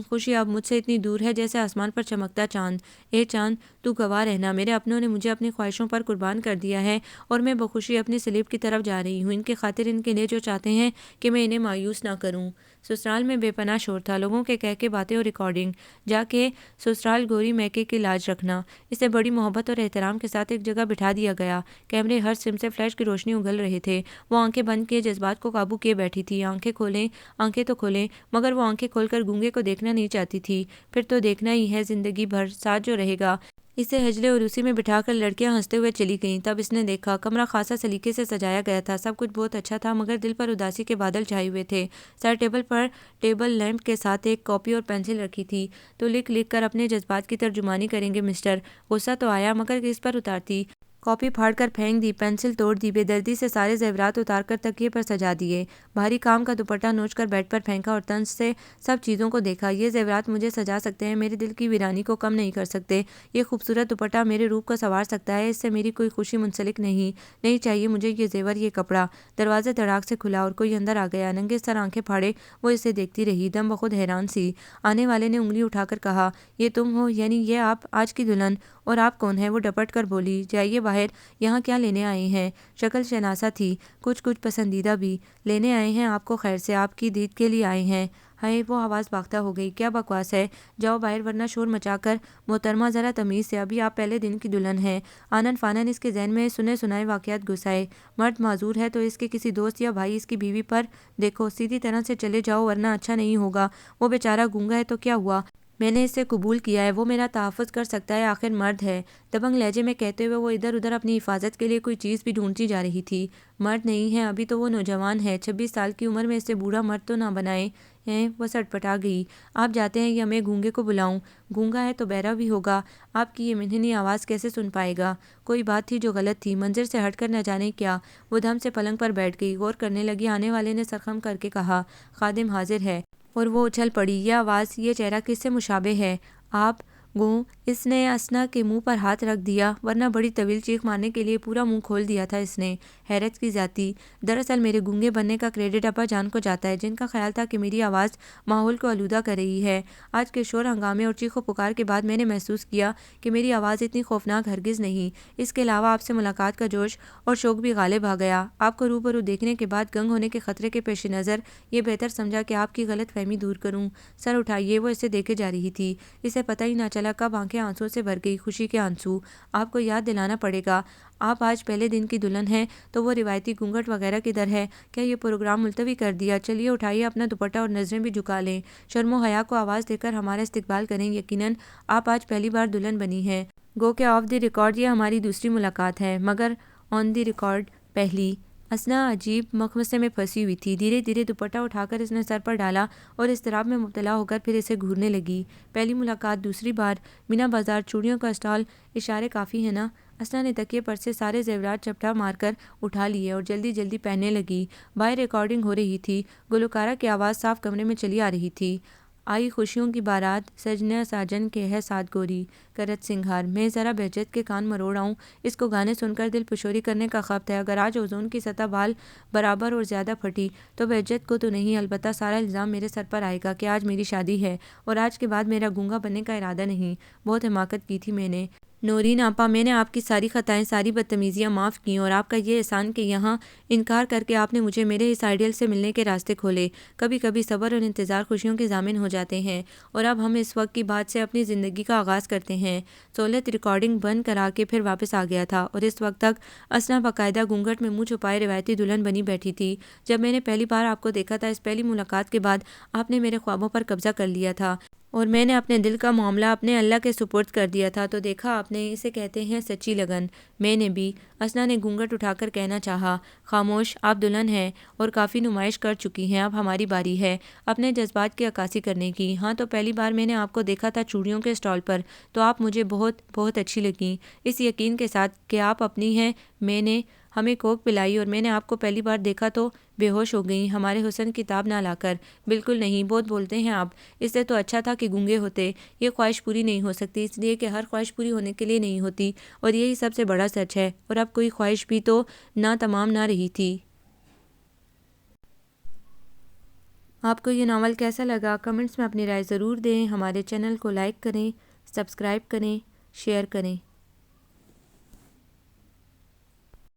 خوشی اب مجھ سے اتنی دور ہے جیسے آسمان پر چمکتا چاند۔ اے چاند تو گواہ رہنا، میرے اپنوں نے مجھے اپنی خواہشوں پر قربان کر دیا ہے اور میں بخوشی اپنی سلیب کی طرف جا رہی ہوں، ان کی خاطر، ان کے لیے جو چاہتے ہیں کہ میں انہیں مایوس نہ کروں۔ سسرال میں بے پناہ شور تھا، لوگوں کے کہہ کے باتیں اور ریکارڈنگ۔ جا کے سسرال گوری میکے کی لاج رکھنا۔ اسے بڑی محبت اور احترام کے ساتھ ایک جگہ بٹھا دیا گیا۔ کیمرے ہر سم سے فلیش کی روشنی اگل رہے تھے۔ وہ آنکھیں بند کیے جذبات کو قابو کیے بیٹھی تھی۔ آنکھیں تو کھولیں، مگر وہ آنکھیں کھول کر گونگے کو دیکھنا نہیں چاہتی تھی۔ پھر تو دیکھنا ہی ہے، زندگی بھر ساتھ جو رہے گا۔ اسے حجلے عروسی میں بٹھا کر لڑکیاں ہنستے ہوئے چلی گئیں۔ تب اس نے دیکھا کمرہ خاصا سلیقے سے سجایا گیا تھا، سب کچھ بہت اچھا تھا، مگر دل پر اداسی کے بادل چھائے ہوئے تھے۔ سر ٹیبل پر ٹیبل لیمپ کے ساتھ ایک کاپی اور پینسل رکھی تھی۔ تو لکھ کر اپنے جذبات کی ترجمانی کریں گے مسٹر۔ غصہ تو آیا، مگر کس پر اتارتی؟ کاپی پھاڑ کر پھینک دی، پینسل توڑ دی، بے دردی سے سارے زیورات اتار کر تکیے پر سجا دیے، بھاری کام کا دوپٹہ نوچ کر بیڈ پر پھینکا اور طنز سے سب چیزوں کو دیکھا۔ یہ زیورات مجھے سجا سکتے ہیں، میرے دل کی ویرانی کو کم نہیں کر سکتے۔ یہ خوبصورت دوپٹہ میرے روپ کو سنوار سکتا ہے، اس سے میری کوئی خوشی منسلک نہیں چاہیے مجھے یہ زیور، یہ کپڑا۔ دروازہ دھڑاک سے کھلا اور کوئی اندر آ گیا۔ ننگے سر آنکھیں پھاڑے وہ اسے دیکھتی رہی، دم بخود حیران سی۔ آنے والے نے انگلی اٹھا کر کہا، یہ تم ہو؟ یعنی یہ آپ آج کی دلہن؟ اور آپ کون ہیں؟ وہ ڈپٹ کر بولی، جائیے باہر، یہاں کیا لینے آئے ہیں؟ شکل شناسا تھی، کچھ پسندیدہ بھی۔ لینے آئے ہیں آپ کو خیر سے، آپ کی دید کے لیے آئے ہیں۔ ہائے وہ آواز باختہ ہو گئی، کیا بکواس ہے، جاؤ باہر ورنہ شور مچا کر۔ محترمہ ذرا تمیز سے، ابھی آپ پہلے دن کی دلہن ہیں۔ آنن فانن اس کے ذہن میں سنے سنائے واقعات گھس آئے۔ مرد معذور ہے تو اس کے کسی دوست یا بھائی، اس کی بیوی پر دیکھو، سیدھی طرح سے چلے جاؤ ورنہ اچھا نہیں ہوگا۔ وہ بیچارہ گونگا ہے تو کیا ہوا، میں نے اس سے قبول کیا ہے، وہ میرا تحفظ کر سکتا ہے، آخر مرد ہے۔ دبنگ لہجے میں کہتے ہوئے وہ ادھر ادھر اپنی حفاظت کے لیے کوئی چیز بھی ڈھونڈتی جا رہی تھی۔ مرد نہیں ہے، ابھی تو وہ نوجوان ہے، 26 سال کی عمر میں اس سے بوڑھا مرد تو نہ بنائے ہیں۔ وہ سٹپٹا گئی، آپ جاتے ہیں یا میں گونگے کو بلاؤں؟ گونگا ہے تو بہرا بھی ہوگا، آپ کی یہ منحنی آواز کیسے سن پائے گا؟ کوئی بات تھی جو غلط تھی، منظر سے ہٹ کر نہ جانے کیا۔ وہ دھم سے پلنگ پر بیٹھ گئی، غور کرنے لگی۔ آنے والے نے سرخم کر کے کہا، خادم حاضر ہے۔ اور وہ اچھل پڑی، یہ آواز، یہ چہرہ کس سے مشابہ ہے؟ آپ گوں؟ اس نے اسنا کے منہ پر ہاتھ رکھ دیا، ورنہ بڑی طویل چیخ مارنے کے لیے پورا منہ کھول دیا تھا اس نے، حیرت کی ذاتی۔ دراصل میرے گونگے بننے کا کریڈٹ ابا جان کو جاتا ہے، جن کا خیال تھا کہ میری آواز ماحول کو آلودہ کر رہی ہے۔ آج کے شور ہنگامے اور چیخ و پکار کے بعد میں نے محسوس کیا کہ میری آواز اتنی خوفناک ہرگز نہیں۔ اس کے علاوہ آپ سے ملاقات کا جوش اور شوق بھی غالب آ گیا۔ آپ کو روبرو دیکھنے کے بعد گنگ ہونے کے خطرے کے پیش نظر یہ بہتر سمجھا کہ آپ کی غلط فہمی دور کروں۔ سر اٹھائیے، وہ اسے دیکھے جا رہی تھی، اسے پتہ ہی نہ چلا کب آنکھیں آنسو سے بھر گئی، خوشی کے آنسو۔ آپ کو یاد دلانا پڑے گا، آپ آج پہلے دن کی دلہن ہیں، تو وہ روایتی گھونگھٹ وغیرہ کدھر ہے؟ کیا یہ پروگرام ملتوی کر دیا؟ چلیے اٹھائیے اپنا دوپٹہ اور نظریں بھی جھکا لیں، شرم و حیا کو آواز دے کر ہمارا استقبال کریں۔ یقیناً آپ آج پہلی بار دلہن بنی ہیں، گو کہ آف دی ریکارڈ یہ ہماری دوسری ملاقات ہے، مگر آن دی ریکارڈ پہلی۔ اسنا عجیب مخمصے میں پھنسی ہوئی تھی۔ دھیرے دھیرے دوپٹہ اٹھا کر اس نے سر پر ڈالا اور اضطراب میں مبتلا ہو کر پھر اسے گھورنے لگی۔ پہلی ملاقات، دوسری بار، مینا بازار، چوڑیوں کا اسٹال، اشارے کافی ہیں نا؟ اسنا نے تکیے پر سے سارے زیورات چپٹا مار کر اٹھا لیے اور جلدی جلدی پہننے لگی۔ باہر ریکارڈنگ ہو رہی تھی۔ گلوکارہ کی آواز صاف کمرے میں چلی آ رہی تھی۔ آئی خوشیوں کی بارات، سجنے ساجن کے ہے سات گوری، کرت سنگھار۔ میں ذرا بہجت کے کان مروڑ آؤں، اس کو گانے سن کر دل پشوری کرنے کا خبت ہے۔ اگر آج اوزون کی سطح بال برابر اور زیادہ پھٹی تو بہجت کو تو نہیں، البتہ سارا الزام میرے سر پر آئے گا کہ آج میری شادی ہے اور آج کے بعد میرا گونگا بننے کا ارادہ نہیں۔ بہت حماقت کی تھی میں نے نورین آپا، میں نے آپ کی ساری خطائیں، ساری بدتمیزیاں معاف کیں، اور آپ کا یہ احسان کہ یہاں انکار کر کے آپ نے مجھے میرے اس آئیڈیل سے ملنے کے راستے کھولے۔ کبھی کبھی صبر اور انتظار خوشیوں کے ضامن ہو جاتے ہیں، اور اب ہم اس وقت کی بات سے اپنی زندگی کا آغاز کرتے ہیں۔ سہولت ریکارڈنگ بند کرا کے پھر واپس آ گیا تھا، اور اس وقت تک اسنا باقاعدہ گھونگھٹ میں منہ چھپائے روایتی دلہن بنی بیٹھی تھی۔ جب میں نے پہلی بار آپ کو دیکھا تھا، اس پہلی ملاقات کے بعد آپ نے میرے خوابوں پر قبضہ کر لیا تھا، اور میں نے اپنے دل کا معاملہ اپنے اللہ کے سپرد کر دیا تھا۔ تو دیکھا آپ نے، اسے کہتے ہیں سچی لگن۔ میں نے بھی، اسنا نے گھونگھٹ اٹھا کر کہنا چاہا۔ خاموش، آپ دلہن ہیں اور کافی نمائش کر چکی ہیں، اب ہماری باری ہے اپنے جذبات کی عکاسی کرنے کی۔ ہاں، تو پہلی بار میں نے آپ کو دیکھا تھا چوڑیوں کے اسٹال پر، تو آپ مجھے بہت بہت اچھی لگیں، اس یقین کے ساتھ کہ آپ اپنی ہیں۔ میں نے ہمیں کوک پلائی اور میں نے آپ کو پہلی بار دیکھا تو بے ہوش ہو گئیں، ہمارے حسن کی تاب نہ لا کر۔ بالکل نہیں، بہت بولتے ہیں آپ، اس سے تو اچھا تھا کہ گونگے ہوتے۔ یہ خواہش پوری نہیں ہو سکتی، اس لیے کہ ہر خواہش پوری ہونے کے لیے نہیں ہوتی، اور یہی سب سے بڑا سچ ہے۔ اور اب کوئی خواہش بھی تو نہ تمام نہ رہی تھی۔ آپ کو یہ ناول کیسا لگا؟ کمنٹس میں اپنی رائے ضرور دیں۔ ہمارے چینل کو لائک کریں، سبسکرائب کریں، شیئر کریں۔